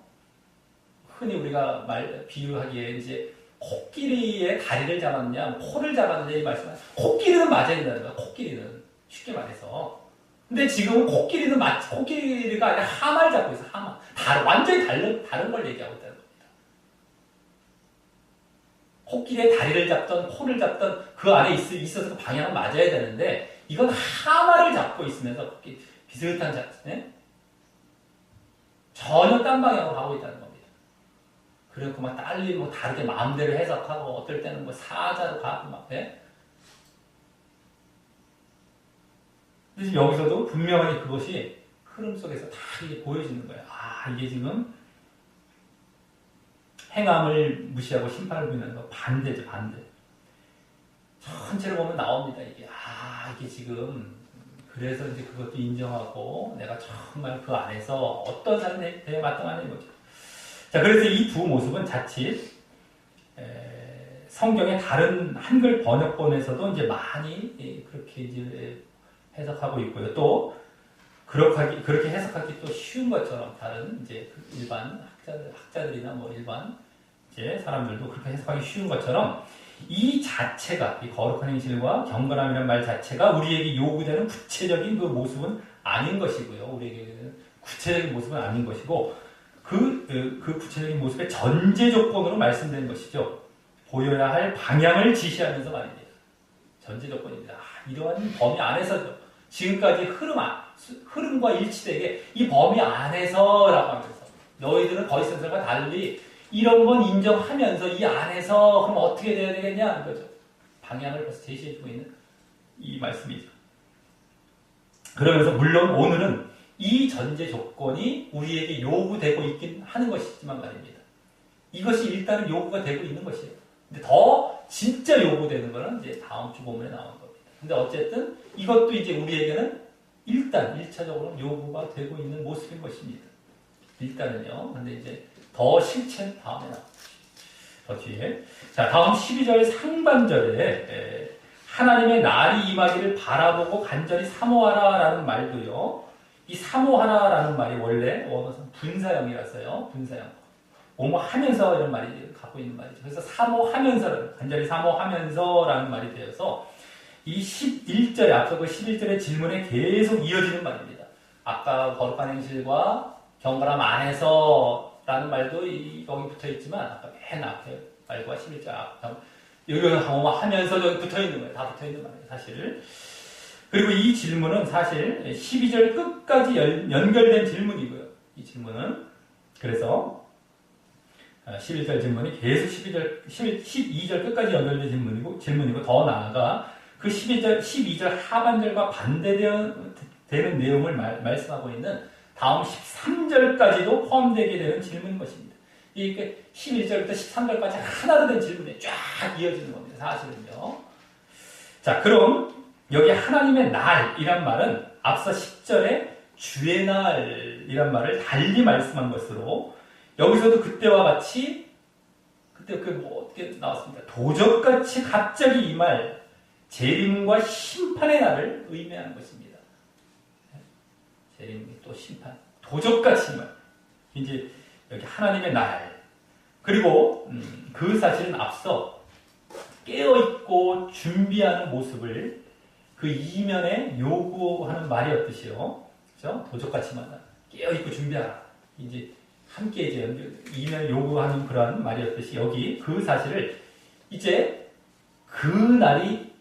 흔히 우리가 비유하기에 이제 코끼리의 다리를 잡았느냐, 코를 잡았느냐 이 말씀은 코끼리는 맞아야 된다는 거예요. 코끼리는 쉽게 말해서. 근데 지금은 코끼리가 아니라 하마를 잡고 있어. 하마. 완전히 다른 걸 얘기하고 있다는 겁니다. 코끼리의 다리를 잡던 코를 잡던 그 안에 있어서 그 방향은 맞아야 되는데 이건 하마를 잡고 있으면서 비슷한 전혀 딴 방향으로 가고 있다는 겁니다. 그래서 막 딸리 다르게 마음대로 해석하고 어떨 때는 사자로 가고 막 그래서 여기서도 분명하게 그것이 흐름 속에서 다 이게 보여지는 거예요. 아, 이게 지금 행함을 무시하고 심판을 부인하는 거 반대죠, 반대. 전체를 보면 나옵니다, 이게. 아, 이게 지금 그래서 이제 그것도 인정하고 내가 정말 그 안에서 어떤 삶에 대해 마땅하는 거죠. 자, 그래서 이 두 모습은 자칫 성경의 다른 한글 번역본에서도 이제 많이 그렇게 이제 해석하고 있고요. 또 그렇게 해석하기 또 쉬운 것처럼 다른 이제 일반 학자들이나 일반 이제 사람들도 그렇게 해석하기 쉬운 것처럼 이 자체가 이 거룩한 행실과 경건함이라는 말 자체가 우리에게 요구되는 구체적인 그 모습은 아닌 것이고요. 우리에게는 구체적인 모습은 아닌 것이고 그 구체적인 모습의 전제 조건으로 말씀된 것이죠. 보여야 할 방향을 지시하면서 말입니다. 전제 조건입니다. 이러한 범위 안에서 지금까지 흐름과 일치되게 이 범위 안에서라고 하면서 너희들은 거짓선설과 달리 이런 건 인정하면서 이 안에서 그럼 어떻게 돼야 되겠냐 이거죠. 방향을 벌써 제시해주고 있는 이 말씀이죠. 그러면서 물론 오늘은 이 전제 조건이 우리에게 요구되고 있긴 하는 것이지만 말입니다. 이것이 일단은 요구가 되고 있는 것이에요. 근데 더 진짜 요구되는 거는 이제 다음 주 본문에 나오는 겁니다. 근데 어쨌든 이것도 이제 우리에게는 일단 1차적으로 요구가 되고 있는 모습인 것입니다. 일단은요. 근데 이제 더 실체는 다음에 나옵니다. 더 뒤에. 자, 다음 12절 상반절에 하나님의 날이 임하기를 바라보고 간절히 사모하라라는 말도요. 이 사모하라라는 말이 원래 원어는 분사형이라서요. 분사형. 뭐뭐 하면서 이런 말이 갖고 있는 말이죠. 그래서 사모하면서, 간절히 사모하면서라는 말이 되어서 이 11절에 앞서 그 11절의 질문에 계속 이어지는 말입니다. 아까 거룩한 행실과 경건함 안에서 라는 말도 여기 붙어 있지만 아까 맨 앞에 말과 11절 앞 여기 하면서 여기 붙어 있는 거예요. 다 붙어 있는 말이에요. 사실. 그리고 이 질문은 사실 12절 끝까지 연결된 질문이고요. 이 질문은 그래서 11절 질문이 계속 12절 끝까지 연결된 질문이고 더 나아가 그 12절 하반절과 반대되는 내용을 말씀하고 있는 다음 13절까지도 포함되게 되는 질문인 것입니다. 이게 11절부터 13절까지 하나로 된 질문이 쫙 이어지는 겁니다. 사실은요. 자, 그럼 여기 하나님의 날이란 말은 앞서 10절에 주의 날이란 말을 달리 말씀한 것으로 여기서도 그때와 같이 그때 어떻게 나왔습니까? 도적같이 갑자기 임할 재림과 심판의 날을 의미하는 것입니다. 재림 또 심판, 도적같이 임할 이제 여기 하나님의 날 그리고 그 사실은 앞서 깨어있고 준비하는 모습을 그 이면에 요구하는 말이었듯이요. 그렇죠? 도적같이 만나 깨어있고 준비하라. 이제 함께 이제 이면에 요구하는 그러한 말이었듯이 여기 그 사실을 이제 그 날이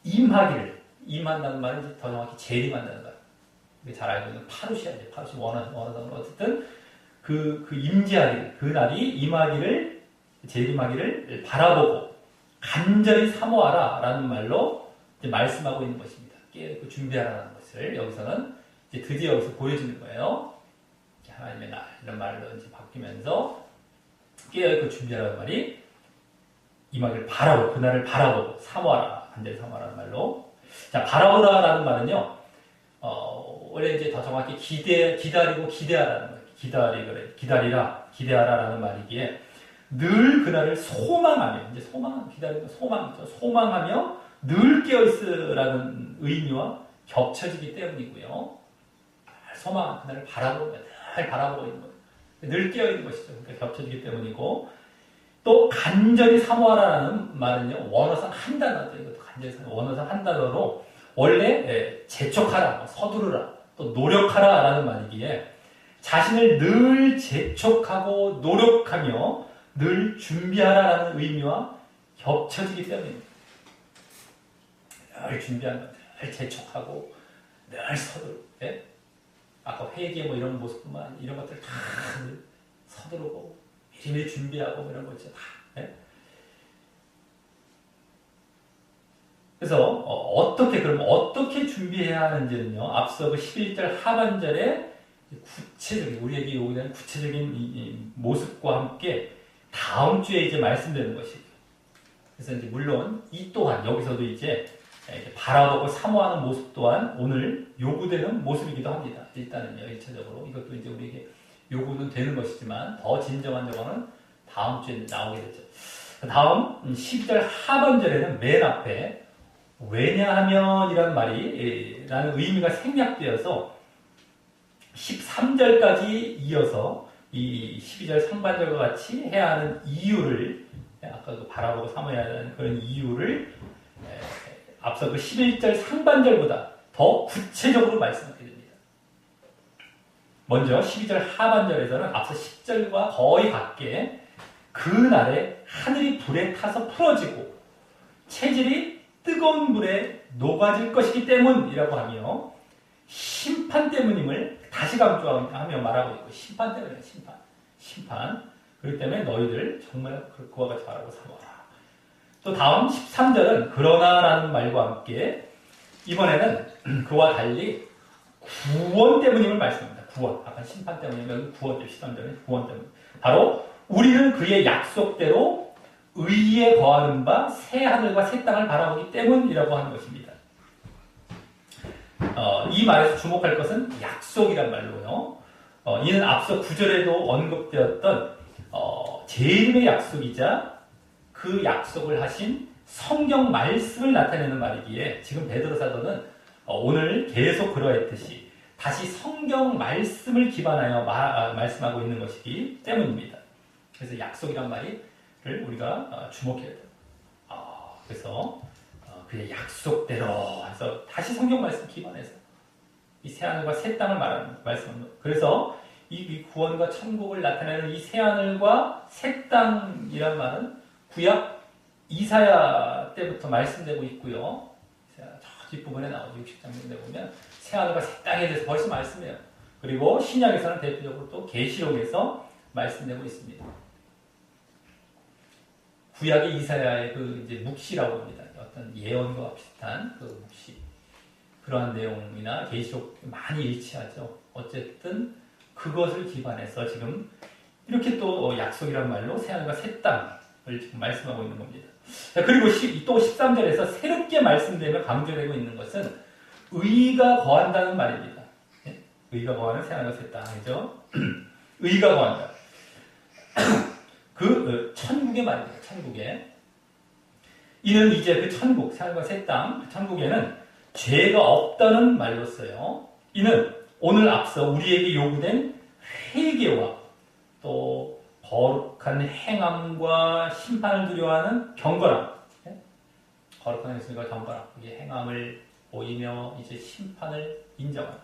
임하기를 임한다는 말은 이제 더 정확히 재림한다는 말. 잘 알고 있는 파루시아, 이제 파루시 원어상으로 어쨌든 그 임재하기를, 그 날이 임하기를, 재림하기를 바라보고 간절히 사모하라라는 말로 이제 말씀하고 있는 것입니다. 깨어있고 준비하라는 것을 여기서는 이제 드디어 여기서 보여주는 거예요. 하나님의 날 이런 말로 이제 바뀌면서 깨어있고 준비하라는 말이 임하기를 바라보고 그날을 바라보고 사모하라, 간절히 사모하라는 말로. 자, 바라보라라는 말은요. 원래 이제 더 정확히 기다리고 기대하라는 거예요. 기대하라라는 말이기에 늘 그날을 소망하며, 이제 기다리고 소망하며 늘 깨어있으라는 의미와 겹쳐지기 때문이고요. 그날을 늘 바라보고 있는 거예요. 늘 깨어있는 것이죠. 그러니까 겹쳐지기 때문이고, 또 간절히 사모하라는 말은요, 원어상 한 단어죠. 이것도 간절히 원어상 한 단어로 원래 재촉하라, 서두르라, 또 노력하라라는 말이기에 자신을 늘 재촉하고 노력하며 늘 준비하라라는 의미와 겹쳐지기 때문입니다. 늘 준비하는 것, 늘 재촉하고 늘 서두르고, 예? 아까 회개 뭐 이런 모습뿐만 이런 것들 다 서두르고 미리미리 준비하고 뭐 이런 거 있죠. 다. 예? 그래서 어떻게 준비해야 하는지는요. 앞서 그 11절 하반절에 구체적인 우리에게 요구되는 구체적인 이 모습과 함께 다음 주에 이제 말씀되는 것이에요. 그래서 이제 물론 이 또한 여기서도 이제 바라보고 사모하는 모습 또한 오늘 요구되는 모습이기도 합니다. 일단은요, 1차적으로 이것도 이제 우리에게 요구는 되는 것이지만 더 진정한 요구는 다음 주에 나오게 되죠. 다음 10절 하반절에는 맨 앞에 왜냐하면 이란 라는 의미가 생략되어서 13절까지 이어서 이 12절 상반절과 같이 해야 하는 이유를, 아까 그 바라보고 사모해야 하는 그런 이유를 앞서 그 11절 상반절보다 더 구체적으로 말씀하게 됩니다. 먼저 12절 하반절에서는 앞서 10절과 거의 같게 그날에 하늘이 불에 타서 풀어지고 체질이 뜨거운 물에 녹아질 것이기 때문이라고 하며 심판 때문임을 다시 강조하며 말하고 있고, 심판 때문이에요. 심판. 그렇기 때문에 너희들 정말 그와 같이 바라고 사모하라. 또 다음 13절은 그러나라는 말과 함께 이번에는 그와 달리 구원 때문임을 말씀합니다. 구원. 아까 심판 때문이면 구원, 13절은 구원 때문. 바로 우리는 그의 약속대로 의에 거하는 바 새 하늘과 새 땅을 바라보기 때문이라고 하는 것입니다. 이 말에서 주목할 것은 약속이란 말로요. 이는 앞서 9절에도 언급되었던 재림의 약속이자 그 약속을 하신 성경 말씀을 나타내는 말이기에 지금 베드로 사도는 오늘 계속 그러했듯이 다시 성경 말씀을 기반하여 말씀하고 있는 것이기 때문입니다. 그래서 약속이란 말을 우리가 주목해야 돼요. 그래서 그의 약속대로 해서 다시 성경 말씀 기반해서 이 새하늘과 새 땅을 말하는 말씀입니다. 그래서 이 구원과 천국을 나타내는 이 새하늘과 새 땅이란 말은 구약 이사야 때부터 말씀되고 있고요. 저 뒷부분에 나오죠. 60장면에 보면 새하늘과 새 땅에 대해서 벌써 말씀해요. 그리고 신약에서는 대표적으로 또 계시록에서 말씀되고 있습니다. 구약의 이사야의 그 이제 묵시라고 합니다. 어떤 예언과 비슷한 그 묵시. 그러한 내용이나 계시록 많이 일치하죠. 어쨌든 그것을 기반해서 지금 이렇게 또 약속이란 말로 새하늘과 새 땅을 지금 말씀하고 있는 겁니다. 자, 그리고 또 13절에서 새롭게 말씀되며 강조되고 있는 것은 의가 거한다는 말입니다. 의가 거하는 새하늘과 새 땅이죠. 의가 거한다. 그 천국의 말입니다. 천국에. 이는 이제 그 천국, 새하늘과 새 땅, 그 천국에는 죄가 없다는 말로써요. 이는 오늘 앞서 우리에게 요구된 회개와 또 거룩한 행함과 심판을 두려워하는 경건함. 거룩한 행실과 경건함. 이게 행함을 보이며 이제 심판을 인정하는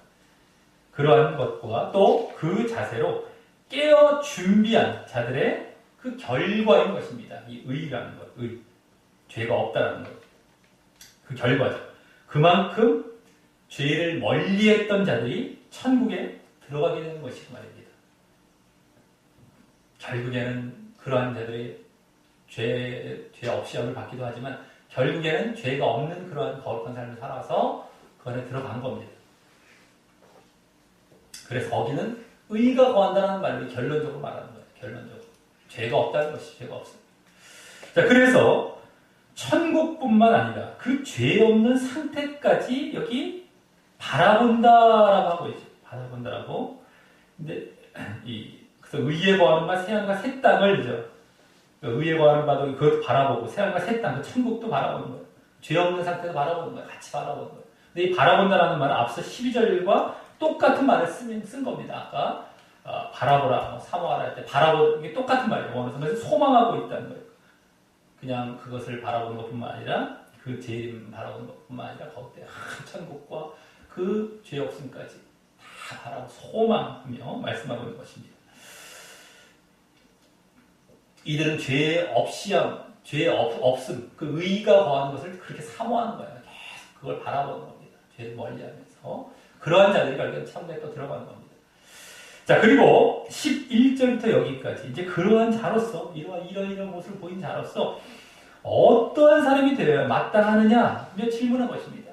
그러한 것과 또 그 자세로 깨어 준비한 자들의 그 결과인 것입니다. 이 의라는 것, 의. 죄가 없다는 것. 그 결과죠. 그만큼 죄를 멀리했던 자들이 천국에 들어가게 되는 것이고 말입니다. 결국에는 그러한 자들이 죄 없이 영을 받기도 하지만 결국에는 죄가 없는 그러한 거룩한 삶을 살아서 그 안에 들어간 겁니다. 그래서 거기는 의가 거한다는 말을 결론적으로 말하는 거예요. 결론적으로. 죄가 없다는 것이 죄가 없어요. 자, 그래서 천국뿐만 아니라 그 죄 없는 상태까지 여기 바라본다라고 하고 있죠. 바라본다라고. 근데 그래서 의에 거하는 바 새하늘과 새 땅을 의에 거하는 바도 그것도 바라보고 새하늘과 새 땅, 그 천국도 바라보는 거예요. 죄 없는 상태도 바라보는 거예요. 같이 바라보는 거예요. 근데 이 바라본다라는 말은 앞서 12절과 똑같은 말을 쓴 겁니다. 아까 바라보라, 사모하라 할 때 바라보 이게 똑같은 말이에요. 원어에서 그래서 소망하고 있다는 거예요. 그냥 그것을 바라보는 것뿐만 아니라 그 재림 바라보는 것뿐만 아니라 거기에 천국과 그 죄 없음까지 다 바라고 소망하며 말씀하고 있는 것입니다. 이들은 죄 없음, 그 의가 거하는 것을 그렇게 사모하는 거예요. 계속 그걸 바라보는 겁니다. 죄를 멀리하면서 그러한 자들이 결국엔 천국에 또 들어가는 겁니다. 자, 그리고 11절부터 여기까지 이제 그러한 자로서 이런 모습을 보인 자로서 어떠한 사람이 되어야 마땅하느냐 질문한 것입니다.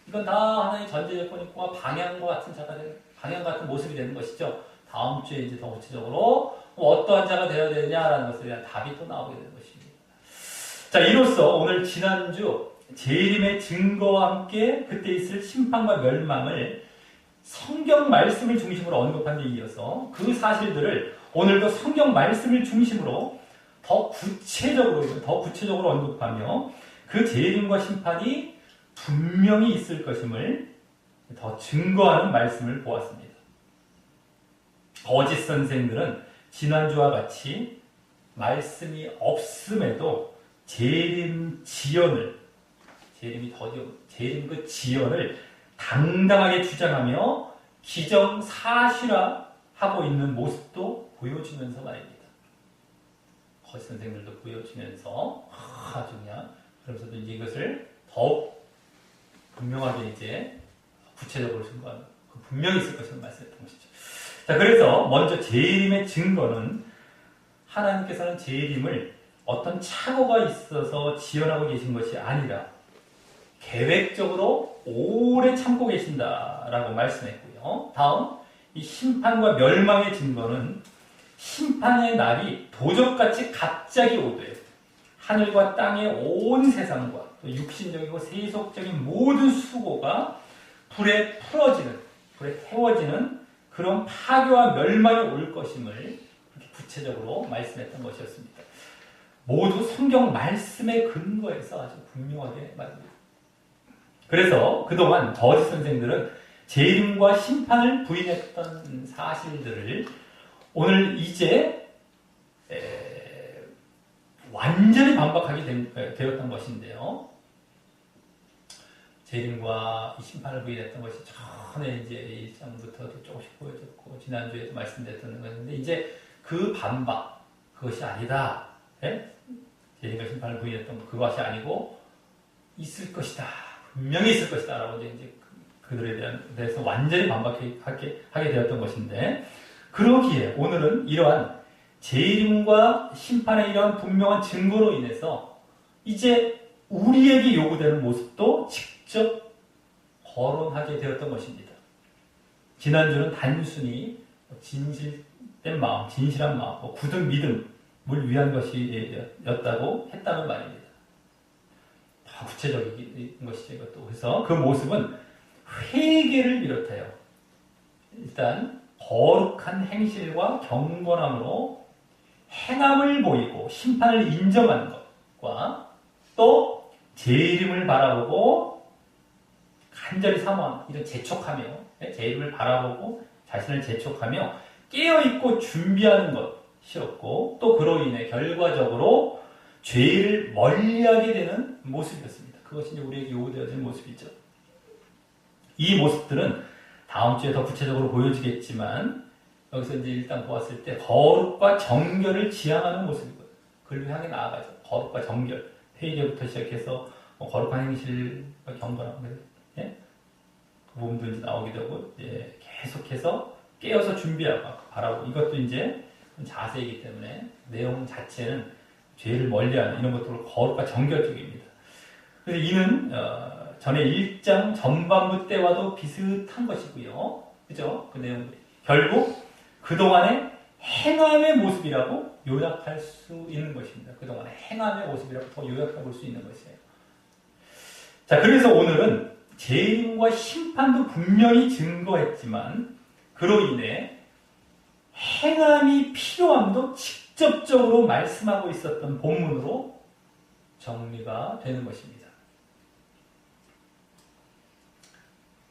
이건 다 하나의 전제 조건이 있고 방향과 같은 방향 같은 모습이 되는 것이죠. 다음 주에 이제 더 구체적으로 어떠한 자가 되어야 되느냐라는 것에 대한 답이 또 나오게 되는 것입니다. 자, 이로써 오늘 지난주 재림의 증거와 함께 그때 있을 심판과 멸망을 성경 말씀을 중심으로 언급한 데 이어서 그 사실들을 오늘도 성경 말씀을 중심으로 더 구체적으로 언급하며 그 재림과 심판이 분명히 있을 것임을 더 증거하는 말씀을 보았습니다. 거짓 선생들은 지난주와 같이 말씀이 없음에도 재림 그 지연을 당당하게 주장하며 기정사실화하고 있는 모습도 보여주면서 말입니다. 거짓 선생들도 보여주면서 아주 그냥 그러면서도 이제 이것을 더욱 분명하게 이제 구체적으로 증거하는 분명히 있을 것을 말씀했던 것이죠. 자, 그래서 먼저 재림의 증거는 하나님께서는 재림을 어떤 착오가 있어서 지연하고 계신 것이 아니라 계획적으로 오래 참고 계신다라고 말씀했고요. 다음, 이 심판과 멸망의 증거는 심판의 날이 도적같이 갑자기 오되 하늘과 땅의 온 세상과 또 육신적이고 세속적인 모든 수고가 불에 태워지는 그런 파괴와 멸망이 올 것임을 그렇게 구체적으로 말씀했던 것이었습니다. 모두 성경 말씀의 근거에서 아주 분명하게 말합니다. 그래서 그동안 거짓 선생들은 재림과 심판을 부인했던 사실들을 오늘 이제 완전히 반박하게 되었던 것인데요. 재림과 심판을 부인했던 것이 전에 이제 1장부터 조금씩 보여졌고 지난주에도 말씀드렸던 것인데 이제 그 반박 그것이 아니다. 재림과 심판을 부인했던 그것이 아니고 있을 것이다. 분명히 있을 것이다. 라고 이제 그들에 대해서 완전히 반박하게 되었던 것인데 그러기에 오늘은 이러한 재림과 심판의 이러한 분명한 증거로 인해서 이제 우리에게 요구되는 모습도 직접 거론하게 되었던 것입니다. 지난주는 단순히 진실한 마음, 굳은 믿음을 위한 것이었다고 했다는 말입니다. 더 구체적인 것이죠, 이것도. 그래서 그 모습은 회개를 비롯해요. 일단 거룩한 행실과 경건함으로 행함을 보이고 심판을 인정하는 것과 또 재림을 바라보고 간절히 사모하는 이런 재촉하며 재림을 바라보고 자신을 재촉하며 깨어있고 준비하는 것이었고 또 그로 인해 결과적으로 죄를 멀리하게 되는 모습이었습니다. 그것이 이제 우리에게 요구되어진 모습이죠. 이 모습들은 다음 주에 더 구체적으로 보여지겠지만 여기서 이제 일단 보았을 때 거룩과 정결을 지향하는 모습이고요. 그를 향해 나아가죠. 거룩과 정결, 회개부터 시작해서 거룩한 행실과 경건함, 예? 몸도 이제 나오게 되고 계속해서 깨어서 준비하고 바라고 이것도 이제 자세이기 때문에 내용 자체는 죄를 멀리하는 이런 것들을 거룩과 정결 쪽입니다. 그래서 이는 전에 1장 전반부 때와도 비슷한 것이고요. 그죠? 그 내용 결국 그동안의 행함의 모습이라고 요약할 수 있는 것입니다. 그동안의 행함의 모습이라고 더 요약해 볼 수 있는 것이에요. 자, 그래서 오늘은 재림과 심판도 분명히 증거했지만 그로 인해 행함이 필요함도 직접적으로 말씀하고 있었던 본문으로 정리가 되는 것입니다.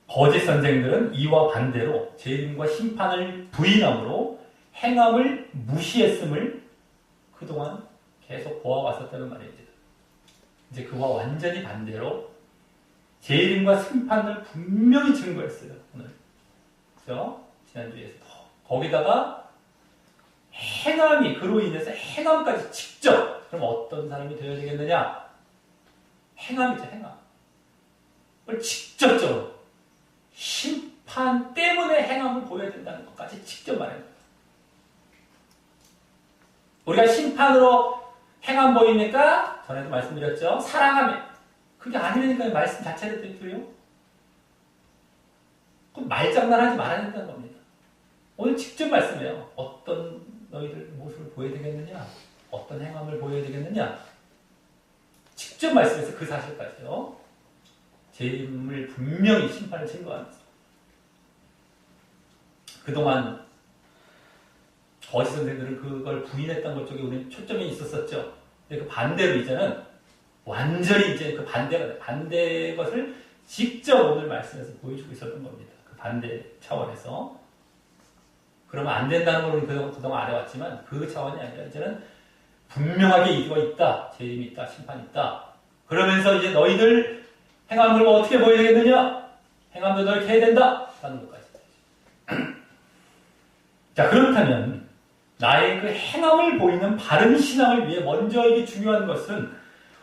거짓 선생들은 이와 반대로 재림과 심판을 부인함으로 행함을 무시했음을 그동안 계속 보아왔었다는 말입니다. 이제 그와 완전히 반대로 재림과 심판을 분명히 증거했어요. 오늘. 그죠? 지난주에서. 거기다가 행함이 그로 인해서 행함까지 직접 그럼 어떤 사람이 되어야 되겠느냐? 행함이죠. 행함. 그걸 직접적으로 심판 때문에 행함을 보여야 된다는 것까지 직접 말해요. 우리가 심판으로 행함 보이니까 전에도 말씀드렸죠. 사랑하며 그게 아니라니까요. 말씀 자체를 뜻이요. 그럼 말장난하지 말아야 된다는 겁니다. 오늘 직접 말씀해요. 어떤 너희들 모습을 보여야 되겠느냐? 어떤 행함을 보여야 되겠느냐? 직접 말씀해서 그 사실까지요. 재림을 분명히 심판을 증거하면서 그동안 거짓 선생들은 그걸 부인했던 것 쪽에 우리 초점이 있었었죠. 근데 그 반대로 이제는 완전히 이제 그 반대의 것을 직접 오늘 말씀에서 보여주고 있었던 겁니다. 그 반대 차원에서. 그러면 안 된다는 걸 그동안 알아왔지만 그 차원이 아니라 이제는 분명하게 이유가 있다. 재림이 있다. 심판이 있다. 그러면서 이제 너희들 행함을 어떻게 보여야 되겠느냐? 행함도 너희렇게 해야 된다. 하는 것까지. 자, 그렇다면 나의 그 행함을 보이는 바른 신앙을 위해 먼저 이게 중요한 것은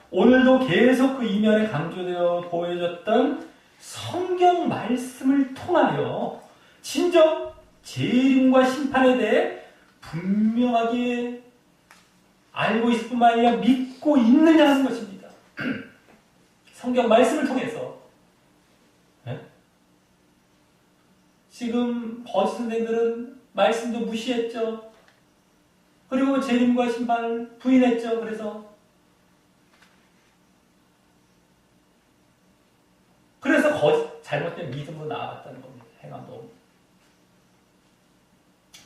오늘도 계속 그 이면에 강조되어 보여졌던 성경 말씀을 통하여 진정 재림과 심판에 대해 분명하게 알고 있을 뿐만 아니라 믿고 있느냐 하는 것입니다. 성경 말씀을 통해서. 네? 지금 거짓 선생들은 말씀도 무시했죠. 그리고 재림과 심판을 부인했죠. 그래서 잘못된 믿음으로 나아갔다는 겁니다. 행함도.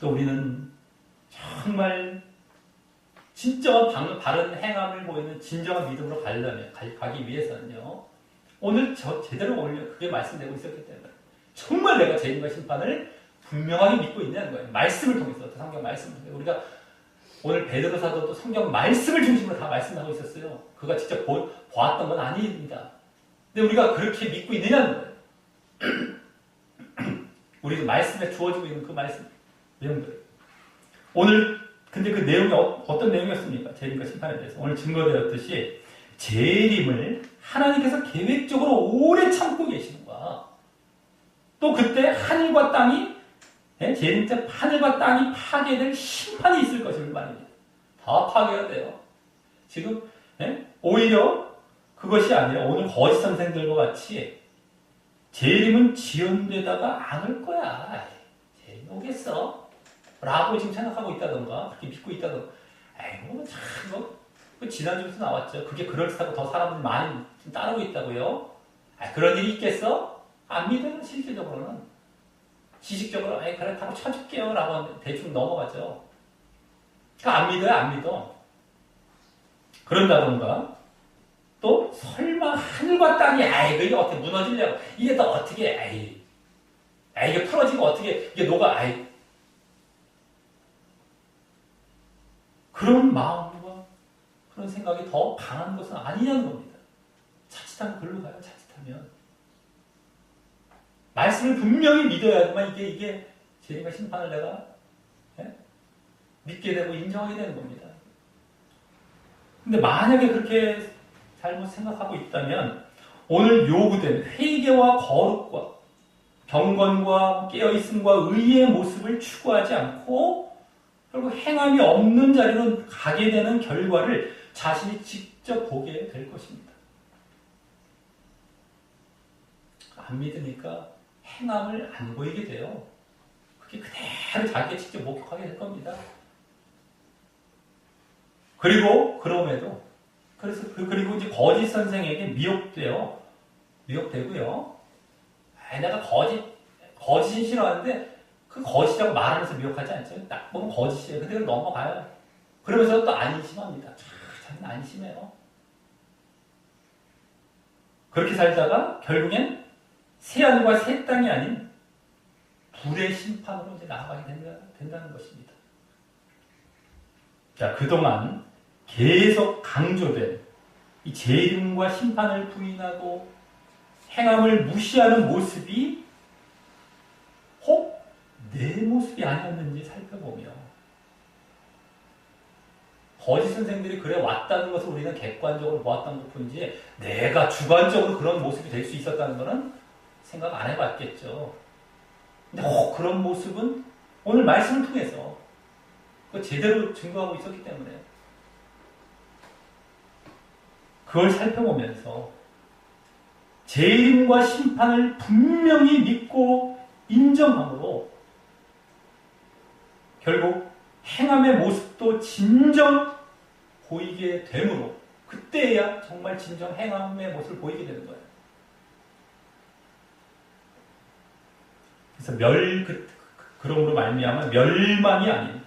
또 우리는 정말 진정한 바른 행함을 보이는 진정한 믿음으로 가기 위해서는요. 오늘 제대로 그게 말씀되고 있었기 때문에 정말 내가 재림과 심판을 분명하게 믿고 있는 거예요. 말씀을 통해서, 성경 말씀을 통해서. 우리가 오늘 베드로 사도도 성경 말씀을 중심으로 다 말씀하고 있었어요. 그가 직접 보았던 건 아닙니다. 근데 우리가 그렇게 믿고 있느냐는 거예요. 우리도 말씀에 주어지고 있는 그 말씀, 내용들. 오늘, 근데 그 내용이 어떤 내용이었습니까? 재림과 심판에 대해서. 오늘 증거되었듯이, 재림을 하나님께서 계획적으로 오래 참고 계시는 거야. 또 그때 하늘과 땅이, 재림 때 하늘과 땅이 파괴될 심판이 있을 것을 말입니다. 다 파괴가 돼요. 지금, 오히려 그것이 아니라 오늘 거짓 선생들과 같이 재림은 지연되다가 안 올 거야. 재림 오겠어? 라고 지금 생각하고 있다던가, 그렇게 믿고 있다던가. 에이, 참, 지난주부터 나왔죠. 그게 그럴듯하고 더 사람들이 많이 따르고 있다고요. 그런 일이 있겠어? 안 믿으면 실질적으로는. 지식적으로, 그렇다고 쳐줄게요. 라고 대충 넘어가죠. 그러니까 안 믿어요, 안 믿어. 그런다던가, 또, 설마 하늘과 땅이, 그게 어떻게 무너지려고. 이게 또 어떻게, 이게 풀어지고 어떻게, 이게 녹아, 그런 마음과 그런 생각이 더 강한 것은 아니냐는 겁니다. 자칫하면 글로 가요, 자칫하면. 말씀을 분명히 믿어야지만 이게 재림과 심판을 내가 믿게 되고 인정하게 되는 겁니다. 근데 만약에 그렇게 잘못 생각하고 있다면 오늘 요구된 회개와 거룩과 경건과 깨어있음과 의의 모습을 추구하지 않고 결국 행함이 없는 자리로 가게 되는 결과를 자신이 직접 보게 될 것입니다. 안 믿으니까 행함을 안 보이게 돼요. 그게 그대로 자기가 직접 목격하게 될 겁니다. 그리고 그리고 이제 거짓 선생에게 미혹되고요. 내가 거짓이 싫어하는데 그 거짓이라고 말하면서 미혹하지 않죠. 딱 보면 거짓이에요. 근데 그걸 넘어가요. 그러면서 또 안심합니다. 자기는 안심해요. 그렇게 살다가 결국엔 새 하늘과 새 땅이 아닌 불의 심판으로 이제 나아가게 된다는 것입니다. 자, 그동안 계속 강조된 이 재림과 심판을 부인하고 행함을 무시하는 모습이 혹 내 모습이 아니었는지 살펴보며 거짓 선생들이 그래 왔다는 것을 우리는 객관적으로 보았던 것 뿐이지 내가 주관적으로 그런 모습이 될 수 있었다는 것은 생각 안 해봤겠죠. 근데 혹 그런 모습은 오늘 말씀을 통해서 제대로 증거하고 있었기 때문에 그걸 살펴보면서 재림과 심판을 분명히 믿고 인정함으로 결국 행함의 모습도 진정 보이게 되므로 그때야 정말 진정 행함의 모습을 보이게 되는 거예요. 그래서 그러므로 말미암아 멸망이 아닌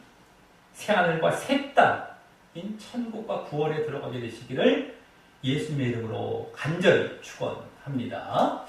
새하늘과 새 땅인 천국과 구원에 들어가게 되시기를 예수님의 이름으로 간절히 축원합니다.